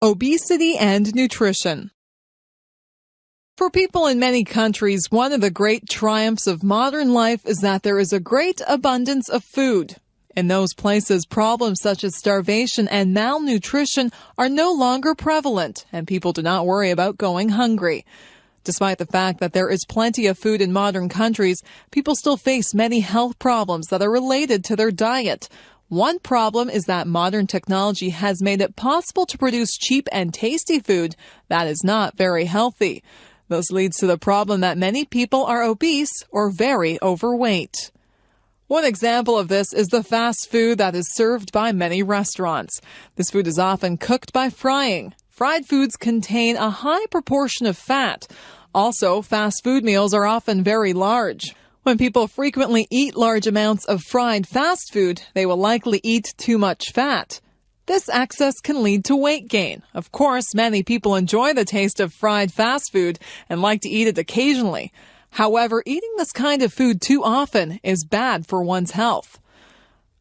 Obesity and nutrition. For people in many countries, one of the great triumphs of modern life is that there is a great abundance of food. In those places, problems such as starvation and malnutrition are no longer prevalent, and people do not worry about going hungry. Despite the fact that there is plenty of food in modern countries, people still face many health problems that are related to their diet. One problem is that modern technology has made it possible to produce cheap and tasty food that is not very healthy. This leads to the problem that many people are obese or very overweight. One example of this is the fast food that is served by many restaurants. This food is often cooked by frying. Fried foods contain a high proportion of fat. Also, fast food meals are often very large. When people frequently eat large amounts of fried fast food, they will likely eat too much fat. This excess can lead to weight gain. Of course, many people enjoy the taste of fried fast food and like to eat it occasionally. However, eating this kind of food too often is bad for one's health.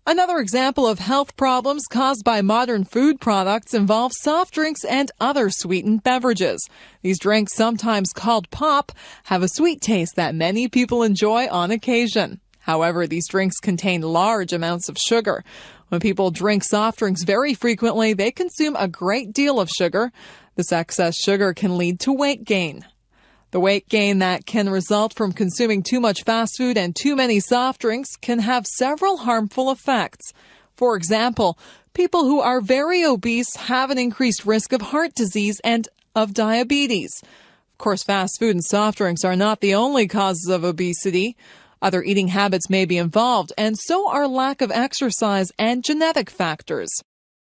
Another example of health problems caused by modern food products involve soft drinks and other sweetened beverages. These drinks, sometimes called pop, have a sweet taste that many people enjoy on occasion. However, these drinks contain large amounts of sugar. When people drink soft drinks very frequently, they consume a great deal of sugar. This excess sugar can lead to weight gain. The weight gain that can result from consuming too much fast food and too many soft drinks can have several harmful effects. For example, people who are very obese have an increased risk of heart disease and of diabetes. Of course, fast food and soft drinks are not the only causes of obesity. Other eating habits may be involved, and so are lack of exercise and genetic factors.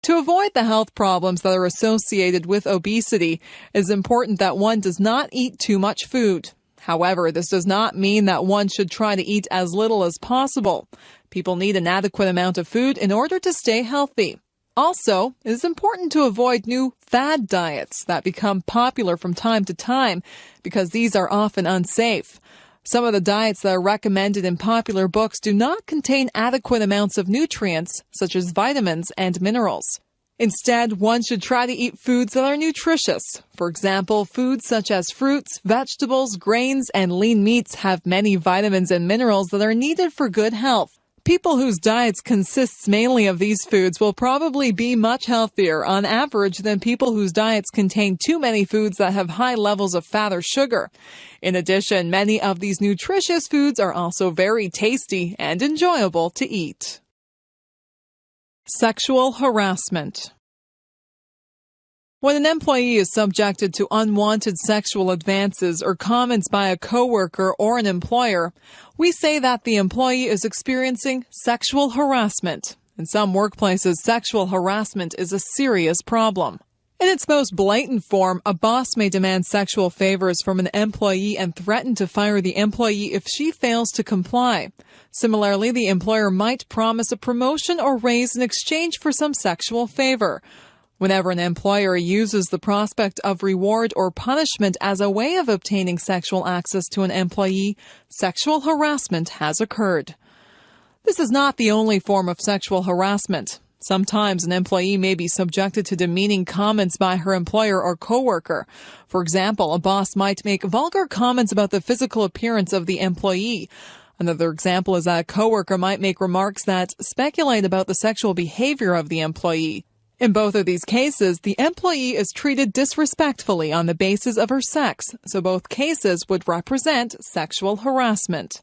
To avoid the health problems that are associated with obesity, it is important that one does not eat too much food. However, this does not mean that one should try to eat as little as possible. People need an adequate amount of food in order to stay healthy. Also, it is important to avoid new fad diets that become popular from time to time because these are often unsafe. Some of the diets that are recommended in popular books do not contain adequate amounts of nutrients, such as vitamins and minerals. Instead, one should try to eat foods that are nutritious. For example, foods such as fruits, vegetables, grains, and lean meats have many vitamins and minerals that are needed for good health. People whose diets consists mainly of these foods will probably be much healthier on average than people whose diets contain too many foods that have high levels of fat or sugar. In addition, many of these nutritious foods are also very tasty and enjoyable to eat. Sexual harassment. When an employee is subjected to unwanted sexual advances or comments by a coworker or an employer, we say that the employee is experiencing sexual harassment. In some workplaces, sexual harassment is a serious problem. In its most blatant form, a boss may demand sexual favors from an employee and threaten to fire the employee if she fails to comply. Similarly, the employer might promise a promotion or raise in exchange for some sexual favor. Whenever an employer uses the prospect of reward or punishment as a way of obtaining sexual access to an employee, sexual harassment has occurred. This is not the only form of sexual harassment. Sometimes an employee may be subjected to demeaning comments by her employer or coworker. For example, a boss might make vulgar comments about the physical appearance of the employee. Another example is that a coworker might make remarks that speculate about the sexual behavior of the employee. In both of these cases, the employee is treated disrespectfully on the basis of her sex, so both cases would represent sexual harassment.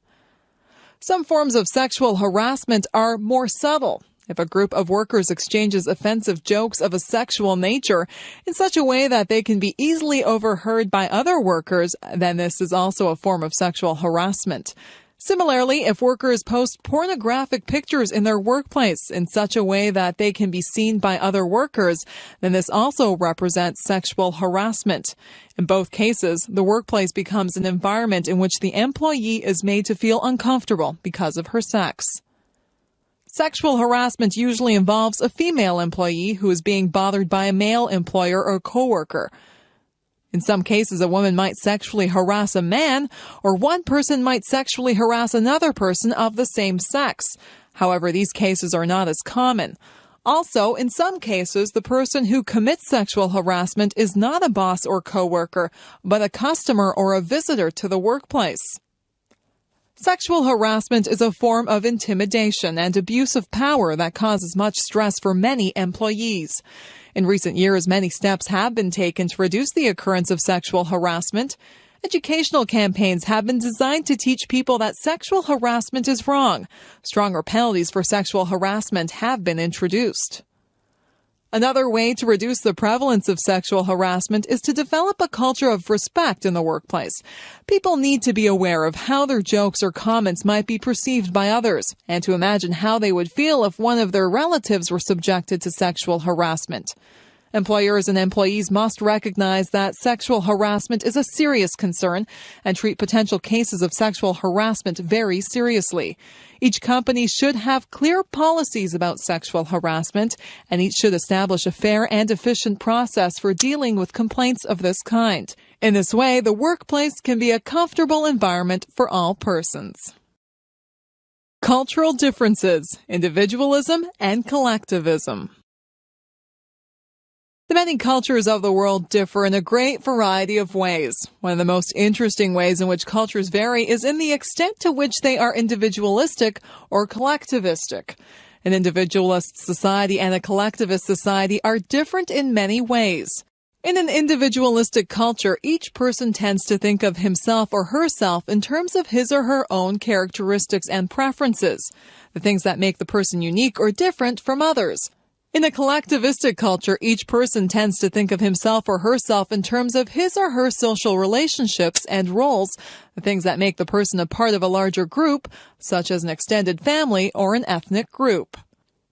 Some forms of sexual harassment are more subtle. If a group of workers exchanges offensive jokes of a sexual nature in such a way that they can be easily overheard by other workers, then this is also a form of sexual harassment. Similarly, if workers post pornographic pictures in their workplace in such a way that they can be seen by other workers, then this also represents sexual harassment. In both cases, the workplace becomes an environment in which the employee is made to feel uncomfortable because of her sex. Sexual harassment usually involves a female employee who is being bothered by a male employer or coworker. In some cases, a woman might sexually harass a man, or one person might sexually harass another person of the same sex. However, these cases are not as common. Also, in some cases, the person who commits sexual harassment is not a boss or coworker, but a customer or a visitor to the workplace. Sexual harassment is a form of intimidation and abuse of power that causes much stress for many employees. In recent years, many steps have been taken to reduce the occurrence of sexual harassment. Educational campaigns have been designed to teach people that sexual harassment is wrong. Stronger penalties for sexual harassment have been introduced. Another way to reduce the prevalence of sexual harassment is to develop a culture of respect in the workplace. People need to be aware of how their jokes or comments might be perceived by others, and to imagine how they would feel if one of their relatives were subjected to sexual harassment. Employers and employees must recognize that sexual harassment is a serious concern and treat potential cases of sexual harassment very seriously. Each company should have clear policies about sexual harassment, and each should establish a fair and efficient process for dealing with complaints of this kind. In this way, the workplace can be a comfortable environment for all persons. Cultural differences, individualism, and collectivism. The many cultures of the world differ in a great variety of ways. One of the most interesting ways in which cultures vary is in the extent to which they are individualistic or collectivistic. An individualist society and a collectivist society are different in many ways. In an individualistic culture, each person tends to think of himself or herself in terms of his or her own characteristics and preferences, the things that make the person unique or different from others. In a collectivistic culture, each person tends to think of himself or herself in terms of his or her social relationships and roles, the things that make the person a part of a larger group, such as an extended family or an ethnic group.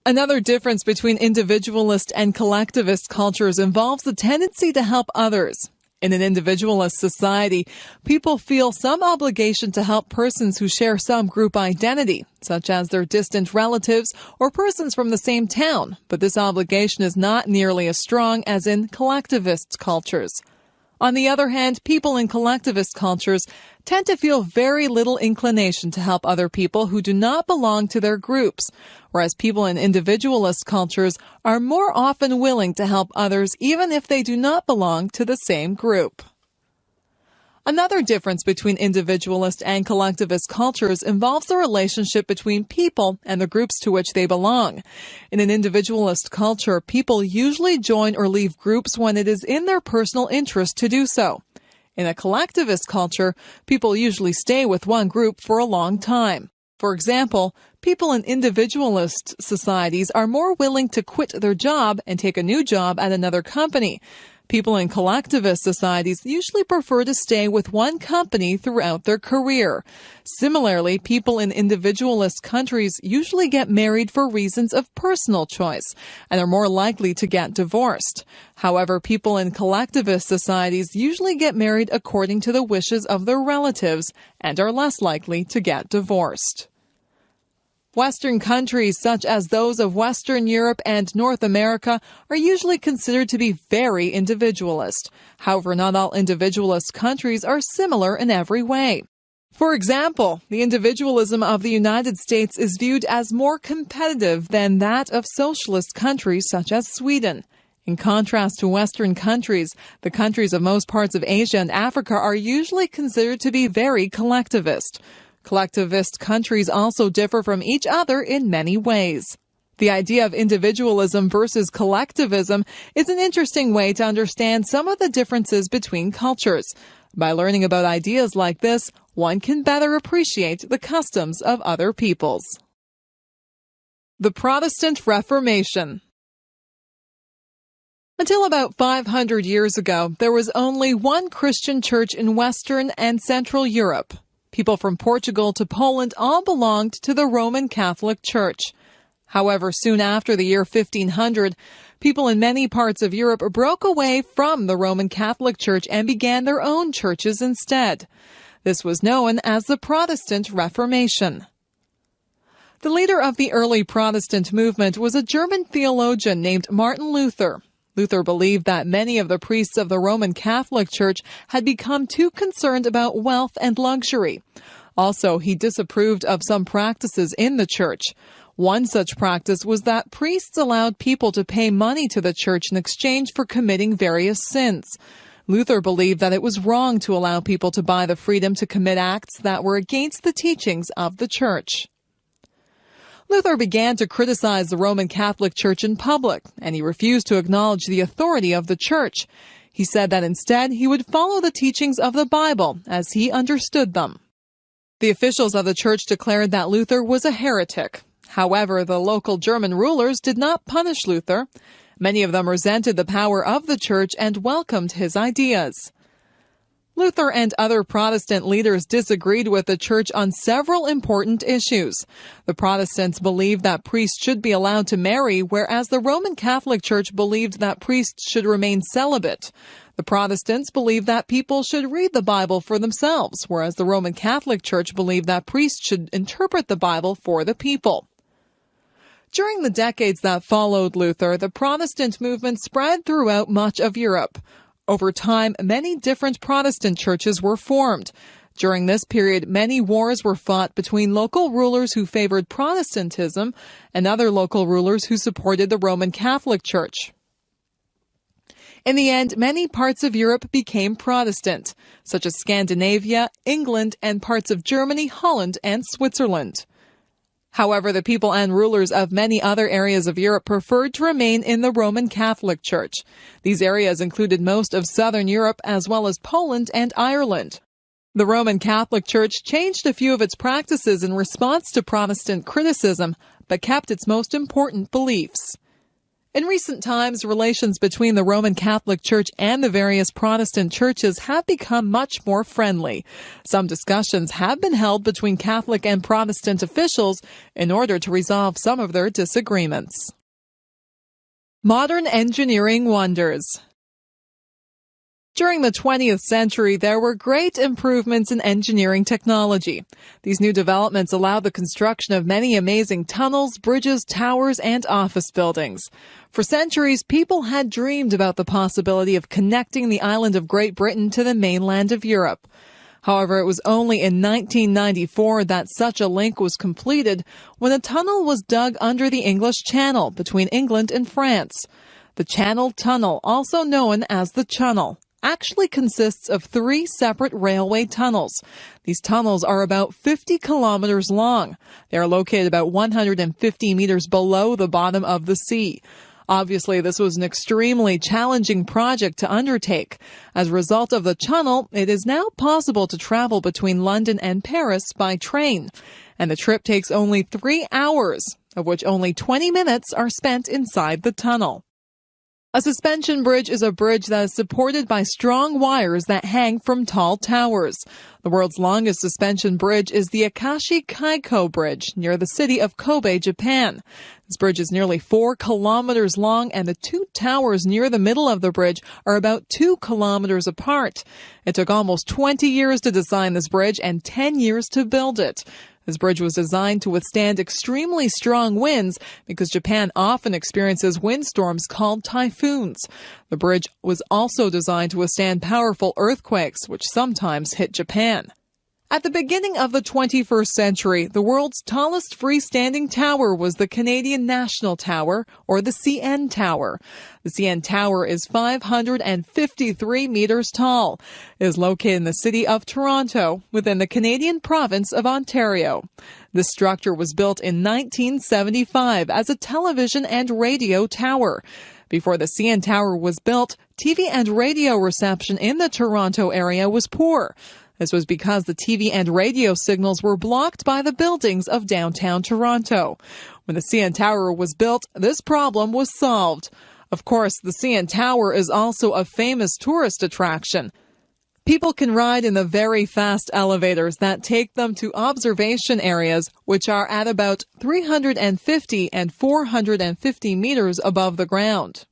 Another difference between individualist and collectivist cultures involves the tendency to help others. In an individualist society, people feel some obligation to help persons who share some group identity, such as their distant relatives or persons from the same town, but this obligation is not nearly as strong as in collectivist cultures. On the other hand, people in collectivist cultures tend to feel very little inclination to help other people who do not belong to their groups, whereas people in individualist cultures are more often willing to help others even if they do not belong to the same group. Another difference between individualist and collectivist cultures involves the relationship between people and the groups to which they belong. In an individualist culture, people usually join or leave groups when it is in their personal interest to do so. In a collectivist culture, people usually stay with one group for a long time. For example, people in individualist societies are more willing to quit their job and take a new job at another company. People in collectivist societies usually prefer to stay with one company throughout their career. Similarly, people in individualist countries usually get married for reasons of personal choice and are more likely to get divorced. However, people in collectivist societies usually get married according to the wishes of their relatives and are less likely to get divorced. Western countries, such as those of Western Europe and North America, are usually considered to be very individualist. However, not all individualist countries are similar in every way. For example, the individualism of the United States is viewed as more competitive than that of socialist countries such as Sweden. In contrast to Western countries, the countries of most parts of Asia and Africa are usually considered to be very collectivist. Collectivist countries also differ from each other in many ways. The idea of individualism versus collectivism is an interesting way to understand some of the differences between cultures. By learning about ideas like this, one can better appreciate the customs of other peoples. The Protestant Reformation. Until about 500 years ago, there was only one Christian church in Western and Central Europe. People from Portugal to Poland all belonged to the Roman Catholic Church. However, soon after the year 1500, people in many parts of Europe broke away from the Roman Catholic Church and began their own churches instead. This was known as the Protestant Reformation. The leader of the early Protestant movement was a German theologian named Martin Luther. Luther believed that many of the priests of the Roman Catholic Church had become too concerned about wealth and luxury. Also, he disapproved of some practices in the church. One such practice was that priests allowed people to pay money to the church in exchange for committing various sins. Luther believed that it was wrong to allow people to buy the freedom to commit acts that were against the teachings of the church. Luther began to criticize the Roman Catholic Church in public, and he refused to acknowledge the authority of the church. He said that instead he would follow the teachings of the Bible as he understood them. The officials of the church declared that Luther was a heretic. However, the local German rulers did not punish Luther. Many of them resented the power of the church and welcomed his ideas. Luther and other Protestant leaders disagreed with the church on several important issues. The Protestants believed that priests should be allowed to marry, whereas the Roman Catholic Church believed that priests should remain celibate. The Protestants believed that people should read the Bible for themselves, whereas the Roman Catholic Church believed that priests should interpret the Bible for the people. During the decades that followed Luther, the Protestant movement spread throughout much of Europe. Over time, many different Protestant churches were formed. During this period, many wars were fought between local rulers who favored Protestantism and other local rulers who supported the Roman Catholic Church. In the end, many parts of Europe became Protestant, such as Scandinavia, England, and parts of Germany, Holland, and Switzerland. However, the people and rulers of many other areas of Europe preferred to remain in the Roman Catholic Church. These areas included most of southern Europe as well as Poland and Ireland. The Roman Catholic Church changed a few of its practices in response to Protestant criticism, but kept its most important beliefs. In recent times, relations between the Roman Catholic Church and the various Protestant churches have become much more friendly. Some discussions have been held between Catholic and Protestant officials in order to resolve some of their disagreements. Modern engineering wonders. During the 20th century, there were great improvements in engineering technology. These new developments allowed the construction of many amazing tunnels, bridges, towers, and office buildings. For centuries, people had dreamed about the possibility of connecting the island of Great Britain to the mainland of Europe. However, it was only in 1994 that such a link was completed when a tunnel was dug under the English Channel between England and France. The Channel Tunnel, also known as the Channel, actually consists of 3 separate railway tunnels. These tunnels are about 50 kilometers long. They are located about 150 meters below the bottom of the sea. Obviously, this was an extremely challenging project to undertake. As a result of the tunnel, it is now possible to travel between London and Paris by train. And the trip takes only 3 hours, of which only 20 minutes are spent inside the tunnel. A suspension bridge is a bridge that is supported by strong wires that hang from tall towers. The world's longest suspension bridge is the Akashi Kaiko Bridge near the city of Kobe, Japan. This bridge is nearly 4 kilometers long, and the 2 towers near the middle of the bridge are about 2 kilometers apart. It took almost 20 years to design this bridge and 10 years to build it. This bridge was designed to withstand extremely strong winds because Japan often experiences windstorms called typhoons. The bridge was also designed to withstand powerful earthquakes, which sometimes hit Japan. At the beginning of the 21st century, the world's tallest freestanding tower was the Canadian National Tower, or the CN Tower. The CN Tower is 553 meters tall. It is located in the city of Toronto, within the Canadian province of Ontario. This structure was built in 1975 as a television and radio tower. Before the CN Tower was built, TV and radio reception in the Toronto area was poor. This was because the TV and radio signals were blocked by the buildings of downtown Toronto. When the CN Tower was built, this problem was solved. Of course, the CN Tower is also a famous tourist attraction. People can ride in the very fast elevators that take them to observation areas, which are at about 350 and 450 meters above the ground.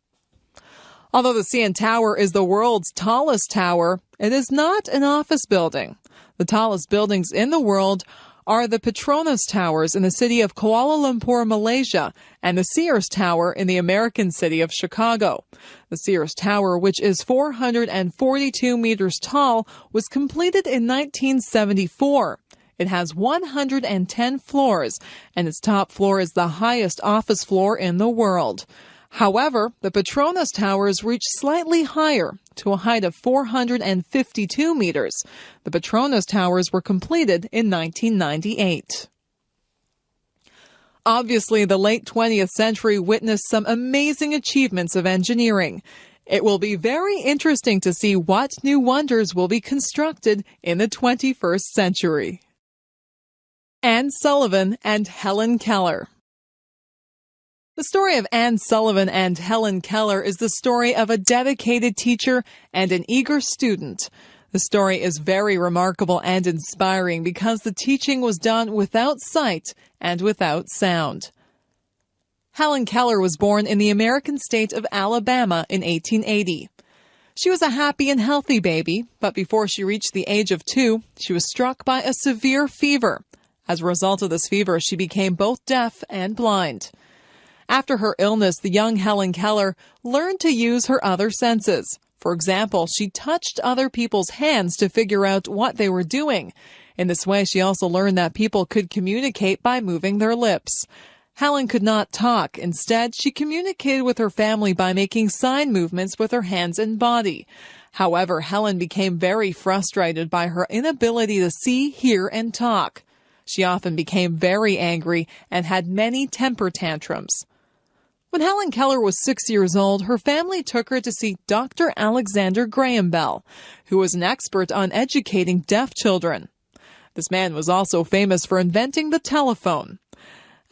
Although the CN Tower is the world's tallest tower, it is not an office building. The tallest buildings in the world are the Petronas Towers in the city of Kuala Lumpur, Malaysia, and the Sears Tower in the American city of Chicago. The Sears Tower, which is 442 meters tall, was completed in 1974. It has 110 floors, and its top floor is the highest office floor in the world. However, the Petronas Towers reach slightly higher, to a height of 452 meters. The Petronas Towers were completed in 1998. Obviously, the late 20th century witnessed some amazing achievements of engineering. It will be very interesting to see what new wonders will be constructed in the 21st century. Anne Sullivan and Helen Keller. The story of Anne Sullivan and Helen Keller is the story of a dedicated teacher and an eager student. The story is very remarkable and inspiring because the teaching was done without sight and without sound. Helen Keller was born in the American state of Alabama in 1880. She was a happy and healthy baby, but before she reached the age of 2, she was struck by a severe fever. As a result of this fever, she became both deaf and blind. After her illness, the young Helen Keller learned to use her other senses. For example, she touched other people's hands to figure out what they were doing. In this way, she also learned that people could communicate by moving their lips. Helen could not talk. Instead, she communicated with her family by making sign movements with her hands and body. However, Helen became very frustrated by her inability to see, hear, and talk. She often became very angry and had many temper tantrums. When Helen Keller was 6 years old, her family took her to see Dr. Alexander Graham Bell, who was an expert on educating deaf children. This man was also famous for inventing the telephone.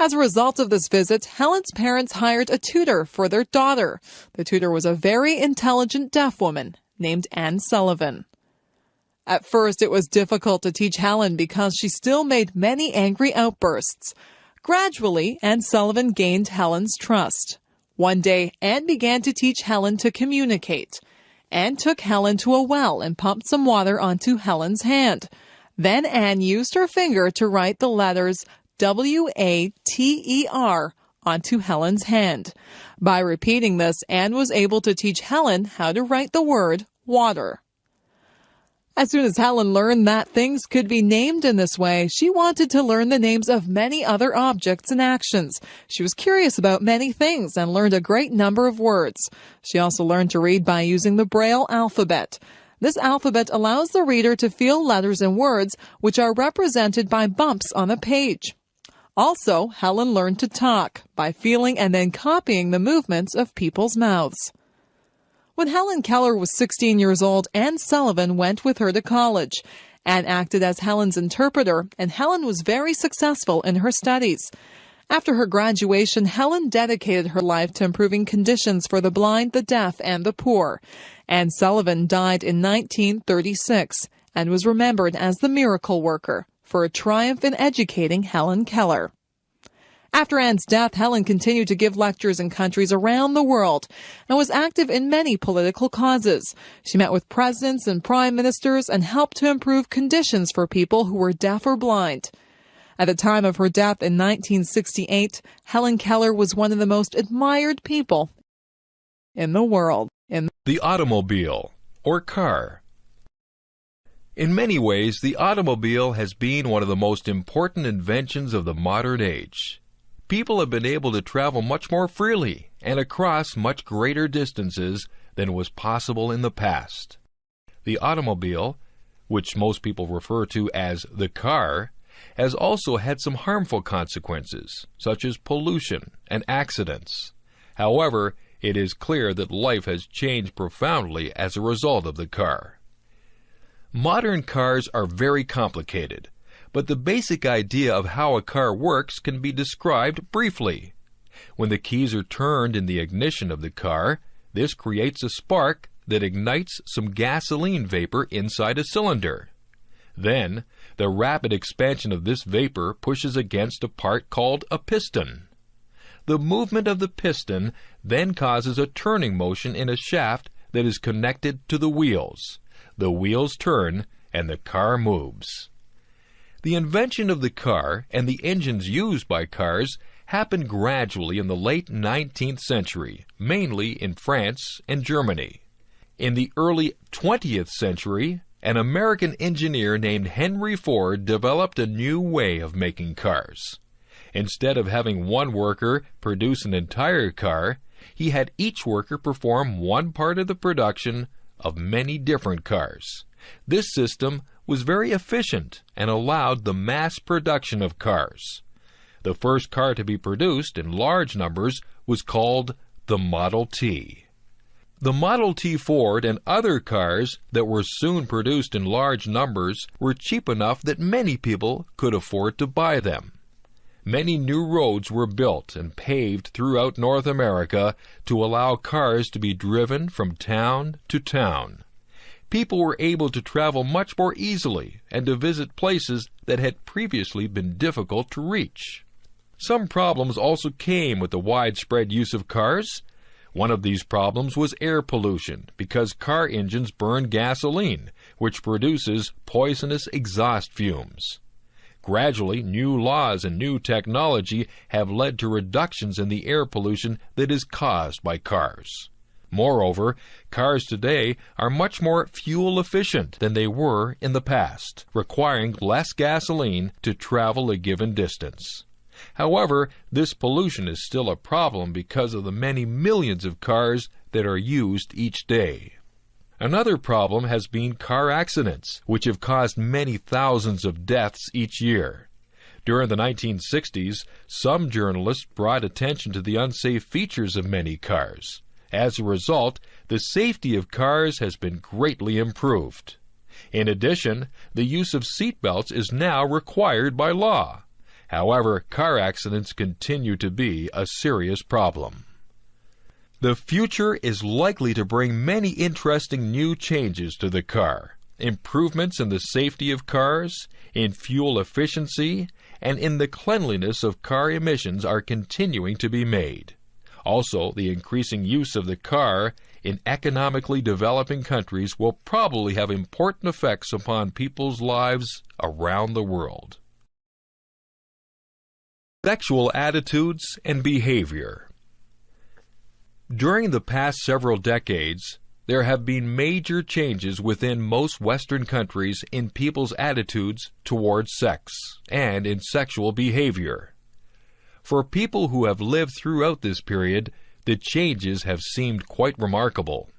As a result of this visit, Helen's parents hired a tutor for their daughter. The tutor was a very intelligent deaf woman named Anne Sullivan. At first, it was difficult to teach Helen because she still made many angry outbursts. Gradually, Anne Sullivan gained Helen's trust. One day, Anne began to teach Helen to communicate. Anne took Helen to a well and pumped some water onto Helen's hand. Then Anne used her finger to write the letters W-A-T-E-R onto Helen's hand. By repeating this, Anne was able to teach Helen how to write the word water. As soon as Helen learned that things could be named in this way, she wanted to learn the names of many other objects and actions. She was curious about many things and learned a great number of words. She also learned to read by using the Braille alphabet. This alphabet allows the reader to feel letters and words which are represented by bumps on a page. Also, Helen learned to talk by feeling and then copying the movements of people's mouths. When Helen Keller was 16 years old, Anne Sullivan went with her to college. Anne acted as Helen's interpreter, and Helen was very successful in her studies. After her graduation, Helen dedicated her life to improving conditions for the blind, the deaf, and the poor. Anne Sullivan died in 1936 and was remembered as the miracle worker for a triumph in educating Helen Keller. After Anne's death, Helen continued to give lectures in countries around the world and was active in many political causes. She met with presidents and prime ministers and helped to improve conditions for people who were deaf or blind. At the time of her death in 1968, Helen Keller was one of the most admired people in the world. The automobile, or car. In many ways, the automobile has been one of the most important inventions of the modern age. People have been able to travel much more freely and across much greater distances than was possible in the past. The automobile, which most people refer to as the car, has also had some harmful consequences, such as pollution and accidents. However, it is clear that life has changed profoundly as a result of the car. Modern cars are very complicated, but the basic idea of how a car works can be described briefly. When the keys are turned in the ignition of the car, this creates a spark that ignites some gasoline vapor inside a cylinder. Then, the rapid expansion of this vapor pushes against a part called a piston. The movement of the piston then causes a turning motion in a shaft that is connected to the wheels. The wheels turn, and the car moves. The invention of the car and the engines used by cars happened gradually in the late 19th century, mainly in France and Germany. In the early 20th century, an American engineer named Henry Ford developed a new way of making cars. Instead of having one worker produce an entire car, he had each worker perform one part of the production of many different cars. This system was very efficient and allowed the mass production of cars. The first car to be produced in large numbers was called the Model T. The Model T Ford and other cars that were soon produced in large numbers were cheap enough that many people could afford to buy them. Many new roads were built and paved throughout North America to allow cars to be driven from town to town. People were able to travel much more easily and to visit places that had previously been difficult to reach. Some problems also came with the widespread use of cars. One of these problems was air pollution, because car engines burn gasoline, which produces poisonous exhaust fumes. Gradually, new laws and new technology have led to reductions in the air pollution that is caused by cars. Moreover, cars today are much more fuel efficient than they were in the past, requiring less gasoline to travel a given distance. However, this pollution is still a problem because of the many millions of cars that are used each day. Another problem has been car accidents, which have caused many thousands of deaths each year. During the 1960s, some journalists brought attention to the unsafe features of many cars. As a result, the safety of cars has been greatly improved. In addition, the use of seatbelts is now required by law. However, car accidents continue to be a serious problem. The future is likely to bring many interesting new changes to the car. Improvements in the safety of cars, in fuel efficiency, and in the cleanliness of car emissions are continuing to be made. Also, the increasing use of the car in economically developing countries will probably have important effects upon people's lives around the world. Sexual attitudes and behavior. During the past several decades, there have been major changes within most Western countries in people's attitudes towards sex and in sexual behavior. For people who have lived throughout this period, the changes have seemed quite remarkable.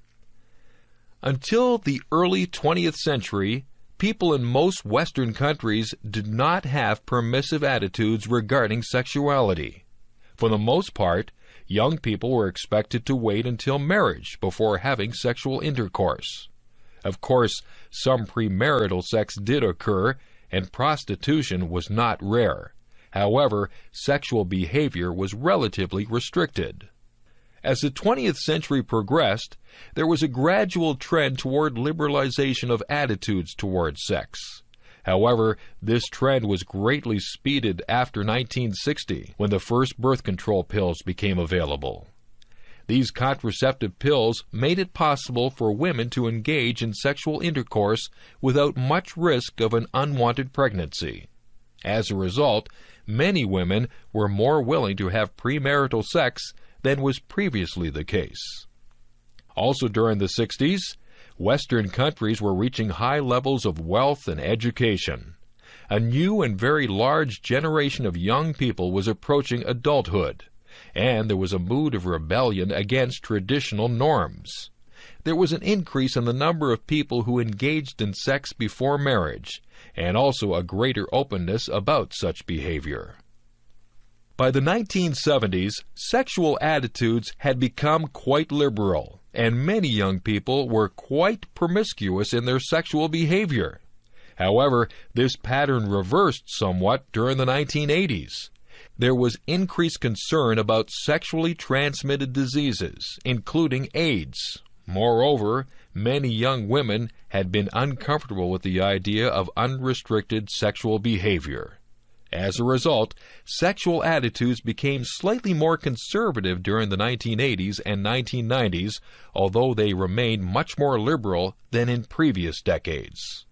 Until the early 20th century, people in most Western countries did not have permissive attitudes regarding sexuality. For the most part, young people were expected to wait until marriage before having sexual intercourse. Of course, some premarital sex did occur, and prostitution was not rare. However, sexual behavior was relatively restricted. As the 20th century progressed, there was a gradual trend toward liberalization of attitudes toward sex. However, this trend was greatly speeded after 1960, when the first birth control pills became available. These contraceptive pills made it possible for women to engage in sexual intercourse without much risk of an unwanted pregnancy. As a result, many women were more willing to have premarital sex than was previously the case. Also during the 60s, Western countries were reaching high levels of wealth and education. A new and very large generation of young people was approaching adulthood, and there was a mood of rebellion against traditional norms. There was an increase in the number of people who engaged in sex before marriage, and also a greater openness about such behavior. By the 1970s, sexual attitudes had become quite liberal, and many young people were quite promiscuous in their sexual behavior. However, this pattern reversed somewhat during the 1980s. There was increased concern about sexually transmitted diseases, including AIDS. Moreover, many young women had been uncomfortable with the idea of unrestricted sexual behavior. As a result, sexual attitudes became slightly more conservative during the 1980s and 1990s, although they remained much more liberal than in previous decades.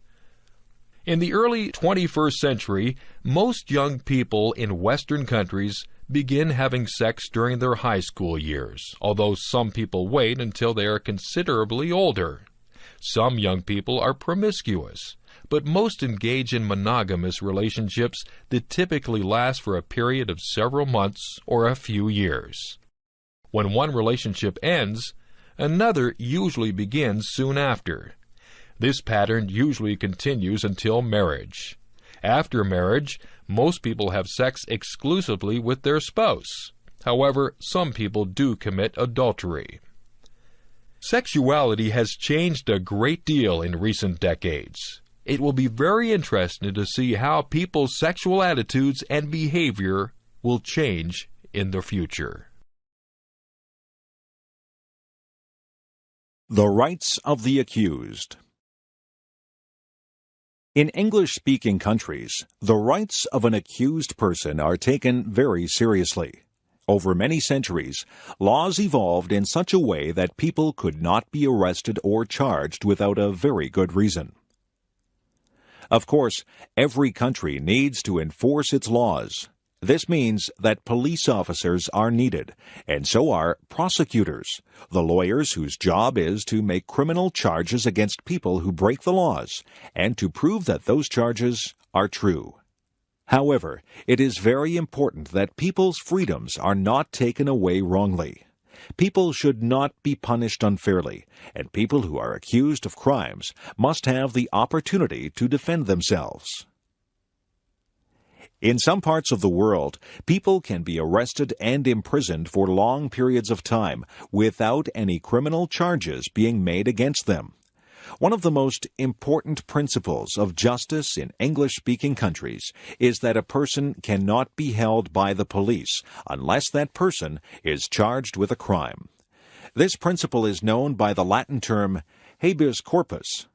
In the early 21st century, most young people in Western countries begin having sex during their high school years, although some people wait until they are considerably older. Some young people are promiscuous, but most engage in monogamous relationships that typically last for a period of several months or a few years. When one relationship ends, another usually begins soon after. This pattern usually continues until marriage. After marriage, most people have sex exclusively with their spouse. However, some people do commit adultery. Sexuality has changed a great deal in recent decades. It will be very interesting to see how people's sexual attitudes and behavior will change in the future. The rights of the accused. In English-speaking countries, the rights of an accused person are taken very seriously. Over many centuries, laws evolved in such a way that people could not be arrested or charged without a very good reason. Of course, every country needs to enforce its laws. This means that police officers are needed, and so are prosecutors, the lawyers whose job is to make criminal charges against people who break the laws, and to prove that those charges are true. However, it is very important that people's freedoms are not taken away wrongly. People should not be punished unfairly, and people who are accused of crimes must have the opportunity to defend themselves. In some parts of the world, people can be arrested and imprisoned for long periods of time without any criminal charges being made against them. One of the most important principles of justice in English-speaking countries is that a person cannot be held by the police unless that person is charged with a crime. This principle is known by the Latin term habeas corpus.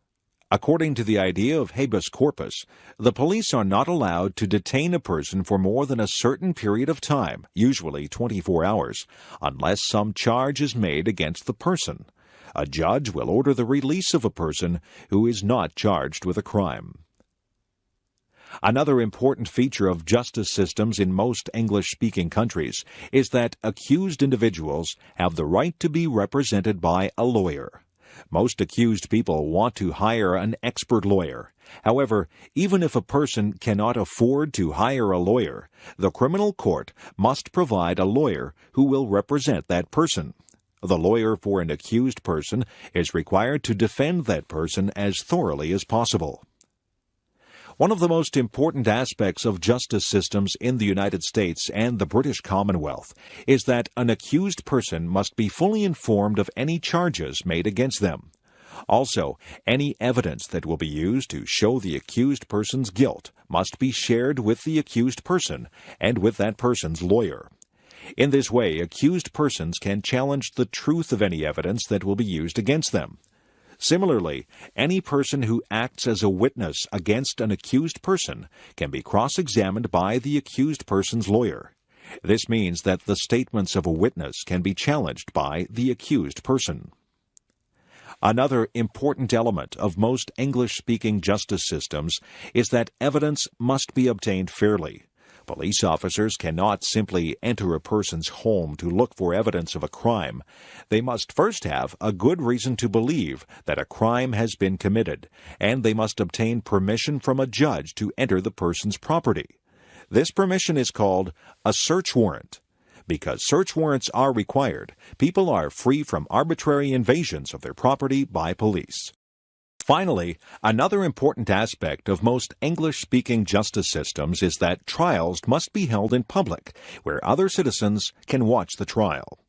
According to the idea of habeas corpus, the police are not allowed to detain a person for more than a certain period of time, usually 24 hours, unless some charge is made against the person. A judge will order the release of a person who is not charged with a crime. Another important feature of justice systems in most English-speaking countries is that accused individuals have the right to be represented by a lawyer. Most accused people want to hire an expert lawyer. However, even if a person cannot afford to hire a lawyer, the criminal court must provide a lawyer who will represent that person. The lawyer for an accused person is required to defend that person as thoroughly as possible. One of the most important aspects of justice systems in the United States and the British Commonwealth is that an accused person must be fully informed of any charges made against them. Also, any evidence that will be used to show the accused person's guilt must be shared with the accused person and with that person's lawyer. In this way, accused persons can challenge the truth of any evidence that will be used against them. Similarly, any person who acts as a witness against an accused person can be cross-examined by the accused person's lawyer. This means that the statements of a witness can be challenged by the accused person. Another important element of most English-speaking justice systems is that evidence must be obtained fairly. Police officers cannot simply enter a person's home to look for evidence of a crime. They must first have a good reason to believe that a crime has been committed, and they must obtain permission from a judge to enter the person's property. This permission is called a search warrant. Because search warrants are required, people are free from arbitrary invasions of their property by police. Finally, another important aspect of most English-speaking justice systems is that trials must be held in public, where other citizens can watch the trial.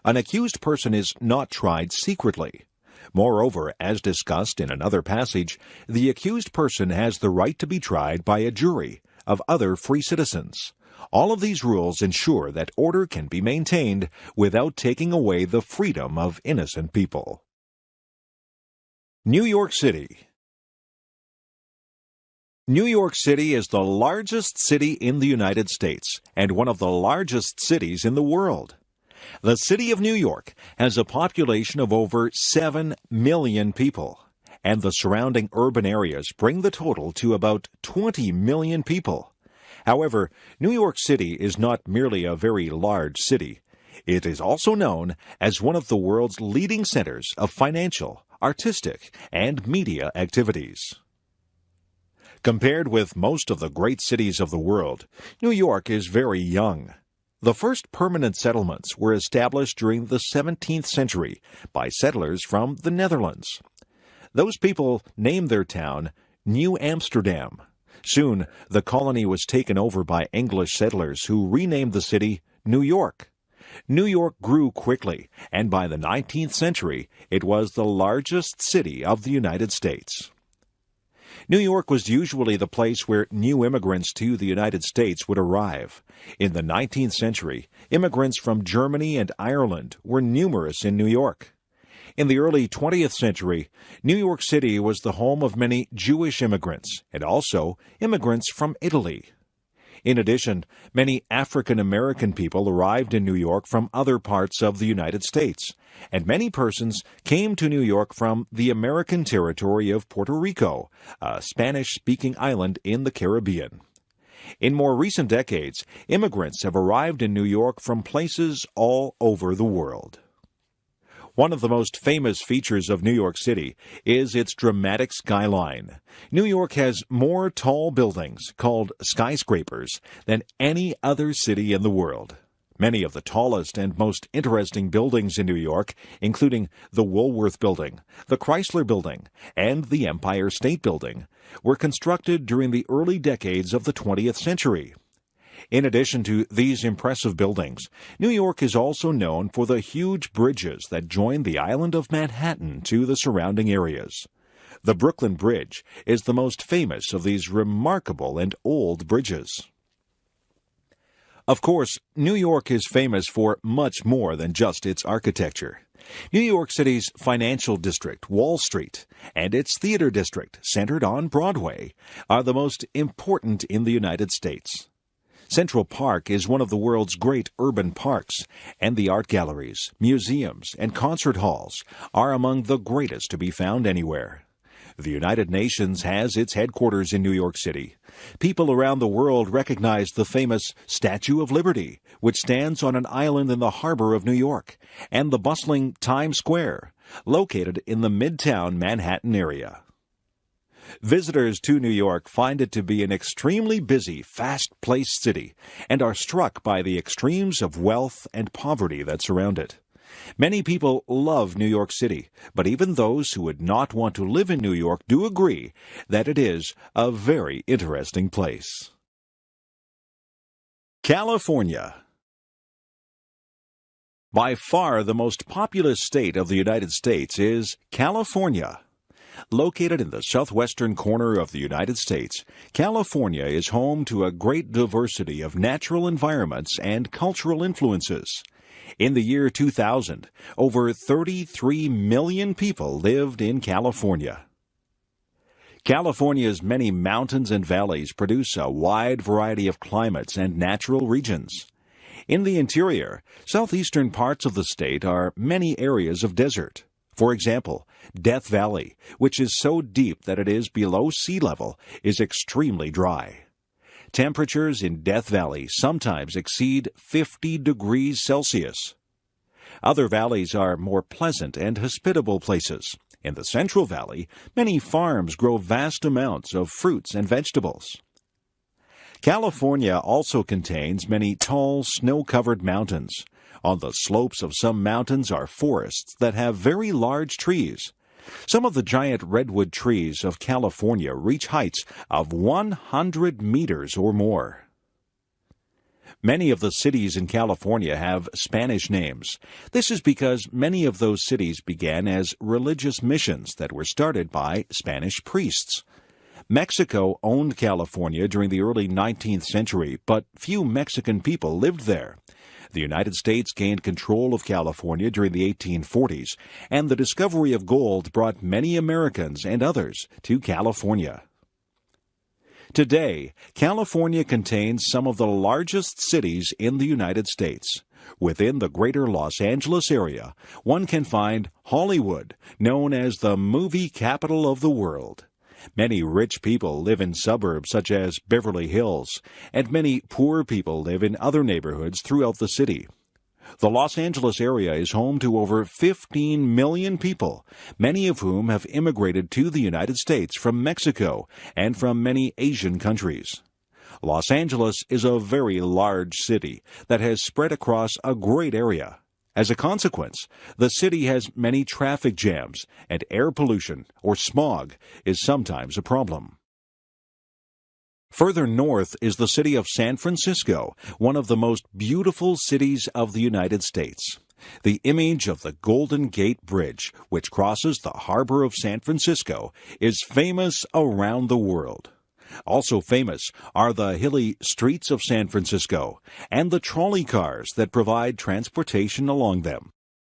An accused person is not tried secretly. Moreover, as discussed in another passage, the accused person has the right to be tried by a jury of other free citizens. All of these rules ensure that order can be maintained without taking away the freedom of innocent people. New York City. New York City is the largest city in the United States and one of the largest cities in the world. The city of New York has a population of over 7 million people, and the surrounding urban areas bring the total to about 20 million people. However, New York City is not merely a very large city. It is also known as one of the world's leading centers of financial, artistic, and media activities. Compared with most of the great cities of the world, New York is very young. The first permanent settlements were established during the 17th century by settlers from the Netherlands. Those people named their town New Amsterdam. Soon, the colony was taken over by English settlers who renamed the city New York. New York grew quickly, and by the 19th century, it was the largest city of the United States. New York was usually the place where new immigrants to the United States would arrive. In the 19th century, immigrants from Germany and Ireland were numerous in New York. In the early 20th century, New York City was the home of many Jewish immigrants and also immigrants from Italy. In addition, many African American people arrived in New York from other parts of the United States, and many persons came to New York from the American territory of Puerto Rico, a Spanish-speaking island in the Caribbean. In more recent decades, immigrants have arrived in New York from places all over the world. One of the most famous features of New York City is its dramatic skyline. New York has more tall buildings, called skyscrapers, than any other city in the world. Many of the tallest and most interesting buildings in New York, including the Woolworth Building, the Chrysler Building, and the Empire State Building, were constructed during the early decades of the 20th century. In addition to these impressive buildings, New York is also known for the huge bridges that join the island of Manhattan to the surrounding areas. The Brooklyn Bridge is the most famous of these remarkable and old bridges. Of course, New York is famous for much more than just its architecture. New York City's financial district, Wall Street, and its theater district, centered on Broadway, are the most important in the United States. Central Park is one of the world's great urban parks, and the art galleries, museums, and concert halls are among the greatest to be found anywhere. The United Nations has its headquarters in New York City. People around the world recognize the famous Statue of Liberty, which stands on an island in the harbor of New York, and the bustling Times Square, located in the Midtown Manhattan area. Visitors to New York find it to be an extremely busy, fast-paced city and are struck by the extremes of wealth and poverty that surround it. Many people love New York City, but even those who would not want to live in New York do agree that it is a very interesting place. California. By far the most populous state of the United States is California. Located in the southwestern corner of the United States, California is home to a great diversity of natural environments and cultural influences. In the year 2000, over 33 million people lived in California. California's many mountains and valleys produce a wide variety of climates and natural regions. In the interior, southeastern parts of the state are many areas of desert. For example, Death Valley, which is so deep that it is below sea level, is extremely dry. Temperatures in Death Valley sometimes exceed 50 degrees Celsius. Other valleys are more pleasant and hospitable places. In the Central Valley, many farms grow vast amounts of fruits and vegetables. California also contains many tall, snow-covered mountains. On the slopes of some mountains are forests that have very large trees. Some of the giant redwood trees of California reach heights of 100 meters or more. Many of the cities in California have Spanish names. This is because many of those cities began as religious missions that were started by Spanish priests. Mexico owned California during the early 19th century, but few Mexican people lived there. The United States gained control of California during the 1840s, and the discovery of gold brought many Americans and others to California. Today, California contains some of the largest cities in the United States. Within the greater Los Angeles area, one can find Hollywood, known as the movie capital of the world. Many rich people live in suburbs such as Beverly Hills, and many poor people live in other neighborhoods throughout the city. The Los Angeles area is home to over 15 million people, many of whom have immigrated to the United States from Mexico and from many Asian countries. Los Angeles is a very large city that has spread across a great area. As a consequence, the city has many traffic jams, and air pollution, or smog, is sometimes a problem. Further north is the city of San Francisco, one of the most beautiful cities of the United States. The image of the Golden Gate Bridge, which crosses the harbor of San Francisco, is famous around the world. Also famous are the hilly streets of San Francisco and the trolley cars that provide transportation along them.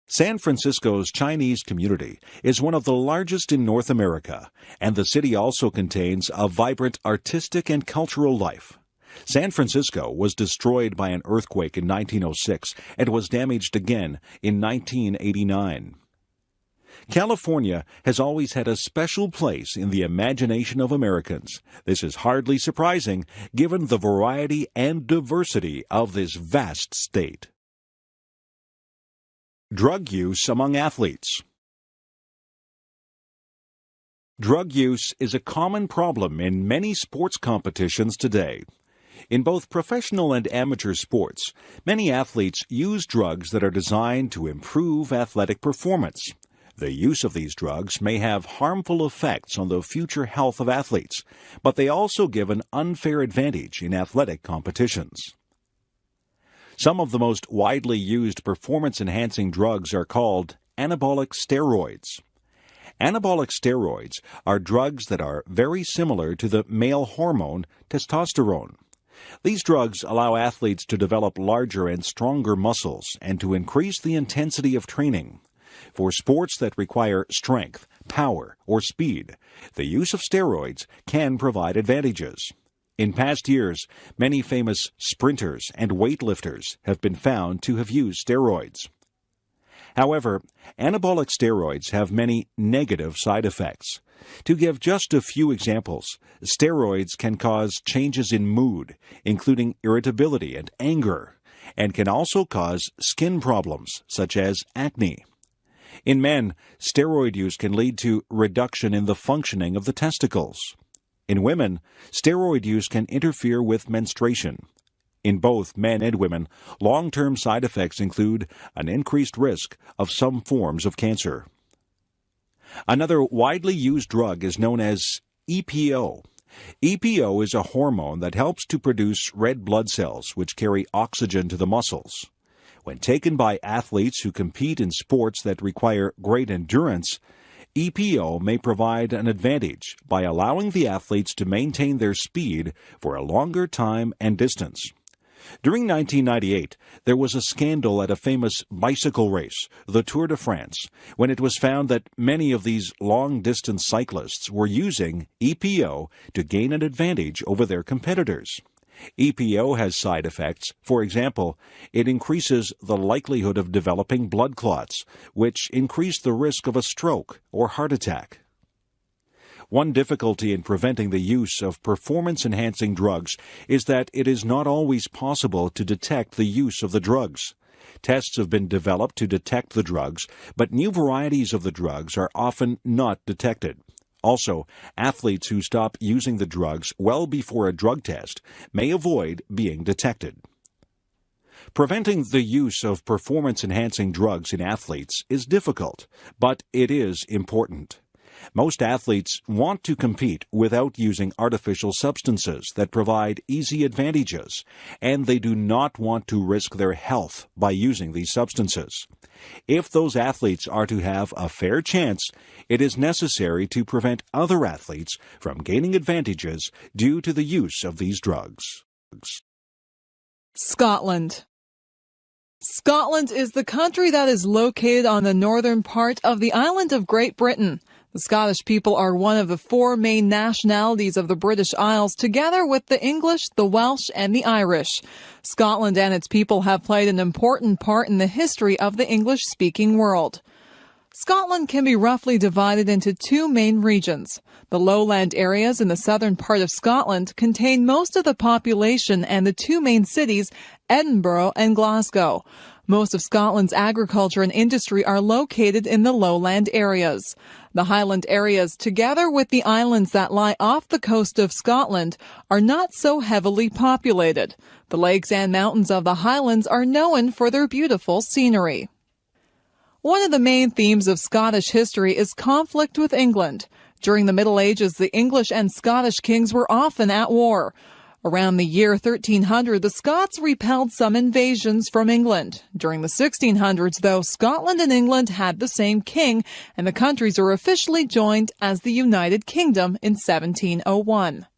San Francisco's Chinese community is one of the largest in North America, and the city also contains a vibrant artistic and cultural life. San Francisco was destroyed by an earthquake in 1906 and was damaged again in 1989. California has always had a special place in the imagination of Americans. This is hardly surprising, given the variety and diversity of this vast state. Drug use among athletes. Drug use is a common problem in many sports competitions today. In both professional and amateur sports, many athletes use drugs that are designed to improve athletic performance. The use of these drugs may have harmful effects on the future health of athletes, but they also give an unfair advantage in athletic competitions. Some of the most widely used performance-enhancing drugs are called anabolic steroids. Anabolic steroids are drugs that are very similar to the male hormone testosterone. These drugs allow athletes to develop larger and stronger muscles and to increase the intensity of training. For sports that require strength, power, or speed, the use of steroids can provide advantages. In past years, many famous sprinters and weightlifters have been found to have used steroids. However, anabolic steroids have many negative side effects. To give just a few examples, steroids can cause changes in mood, including irritability and anger, and can also cause skin problems such as acne. In men, steroid use can lead to reduction in the functioning of the testicles. In women, steroid use can interfere with menstruation. In both men and women, long-term side effects include an increased risk of some forms of cancer. Another widely used drug is known as EPO. EPO is a hormone that helps to produce red blood cells, which carry oxygen to the muscles. When taken by athletes who compete in sports that require great endurance, EPO may provide an advantage by allowing the athletes to maintain their speed for a longer time and distance. During 1998, there was a scandal at a famous bicycle race, the Tour de France, when it was found that many of these long-distance cyclists were using EPO to gain an advantage over their competitors. EPO has side effects. For example, it increases the likelihood of developing blood clots, which increase the risk of a stroke or heart attack. One difficulty in preventing the use of performance-enhancing drugs is that it is not always possible to detect the use of the drugs. Tests have been developed to detect the drugs, but new varieties of the drugs are often not detected. Also, athletes who stop using the drugs well before a drug test may avoid being detected. Preventing the use of performance-enhancing drugs in athletes is difficult, but it is important. Most athletes want to compete without using artificial substances that provide easy advantages, and they do not want to risk their health by using these substances. If those athletes are to have a fair chance, it is necessary to prevent other athletes from gaining advantages due to the use of these drugs. Scotland. Scotland is the country that is located on the northern part of the island of Great Britain. The Scottish people are one of the four main nationalities of the British Isles, together with the English, the Welsh, and the Irish. Scotland and its people have played an important part in the history of the English-speaking world. Scotland can be roughly divided into two main regions. The lowland areas in the southern part of Scotland contain most of the population and the two main cities, Edinburgh and Glasgow. Most of Scotland's agriculture and industry are located in the lowland areas. The highland areas, together with the islands that lie off the coast of Scotland, are not so heavily populated. The lakes and mountains of the highlands are known for their beautiful scenery. One of the main themes of Scottish history is conflict with England. During the Middle Ages, the English and Scottish kings were often at war. Around the year 1300, the Scots repelled some invasions from England. During the 1600s, though, Scotland and England had the same king, and the countries were officially joined as the United Kingdom in 1701.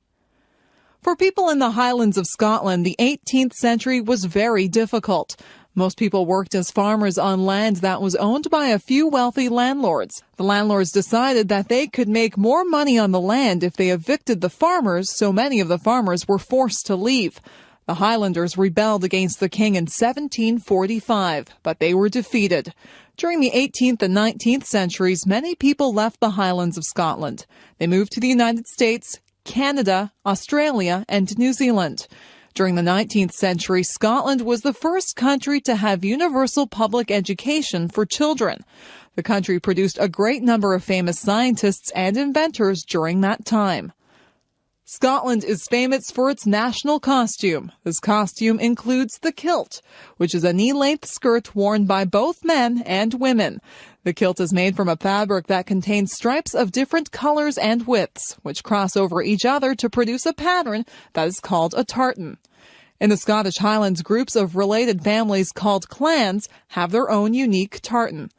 For people in the Highlands of Scotland, the 18th century was very difficult. Most people worked as farmers on land that was owned by a few wealthy landlords. The landlords decided that they could make more money on the land if they evicted the farmers, so many of the farmers were forced to leave. The Highlanders rebelled against the king in 1745, but they were defeated. During the 18th and 19th centuries, many people left the Highlands of Scotland. They moved to the United States, Canada, Australia, and New Zealand. During the 19th century, Scotland was the first country to have universal public education for children. The country produced a great number of famous scientists and inventors during that time. Scotland is famous for its national costume. This costume includes the kilt, which is a knee-length skirt worn by both men and women. The kilt is made from a fabric that contains stripes of different colors and widths, which cross over each other to produce a pattern that is called a tartan. In the Scottish Highlands, groups of related families called clans have their own unique tartan.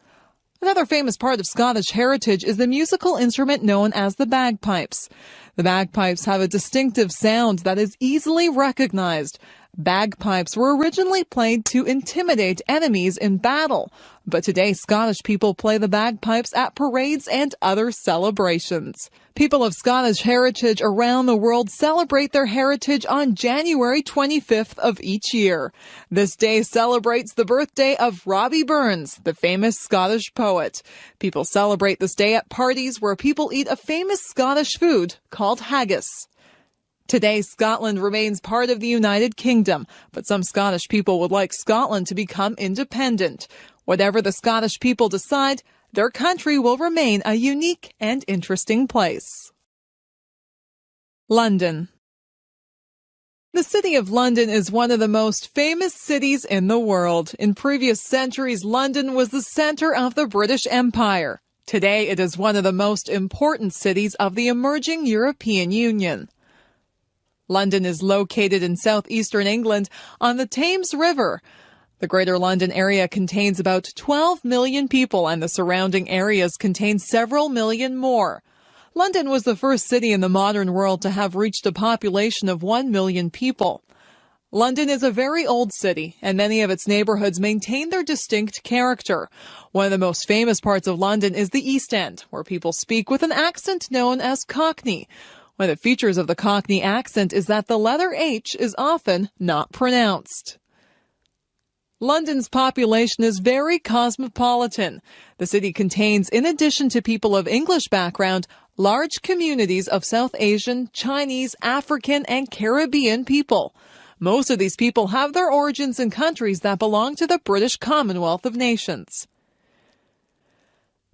Another famous part of Scottish heritage is the musical instrument known as the bagpipes. The bagpipes have a distinctive sound that is easily recognized. Bagpipes were originally played to intimidate enemies in battle, but today Scottish people play the bagpipes at parades and other celebrations. People of Scottish heritage around the world celebrate their heritage on January 25th of each year. This day celebrates the birthday of Robbie Burns, the famous Scottish poet. People celebrate this day at parties where people eat a famous Scottish food called haggis. Today, Scotland remains part of the United Kingdom, but some Scottish people would like Scotland to become independent. Whatever the Scottish people decide, their country will remain a unique and interesting place. London. The city of London is one of the most famous cities in the world. In previous centuries, London was the center of the British Empire. Today, it is one of the most important cities of the emerging European Union. London is located in southeastern England on the Thames River. The Greater London area contains about 12 million people, and the surrounding areas contain several million more. London was the first city in the modern world to have reached a population of 1 million people. London is a very old city, and many of its neighborhoods maintain their distinct character. One of the most famous parts of London is the East End, where people speak with an accent known as Cockney. One of the features of the Cockney accent is that the letter H is often not pronounced. London's population is very cosmopolitan. The city contains, in addition to people of English background, large communities of South Asian, Chinese, African, and Caribbean people. Most of these people have their origins in countries that belong to the British Commonwealth of Nations.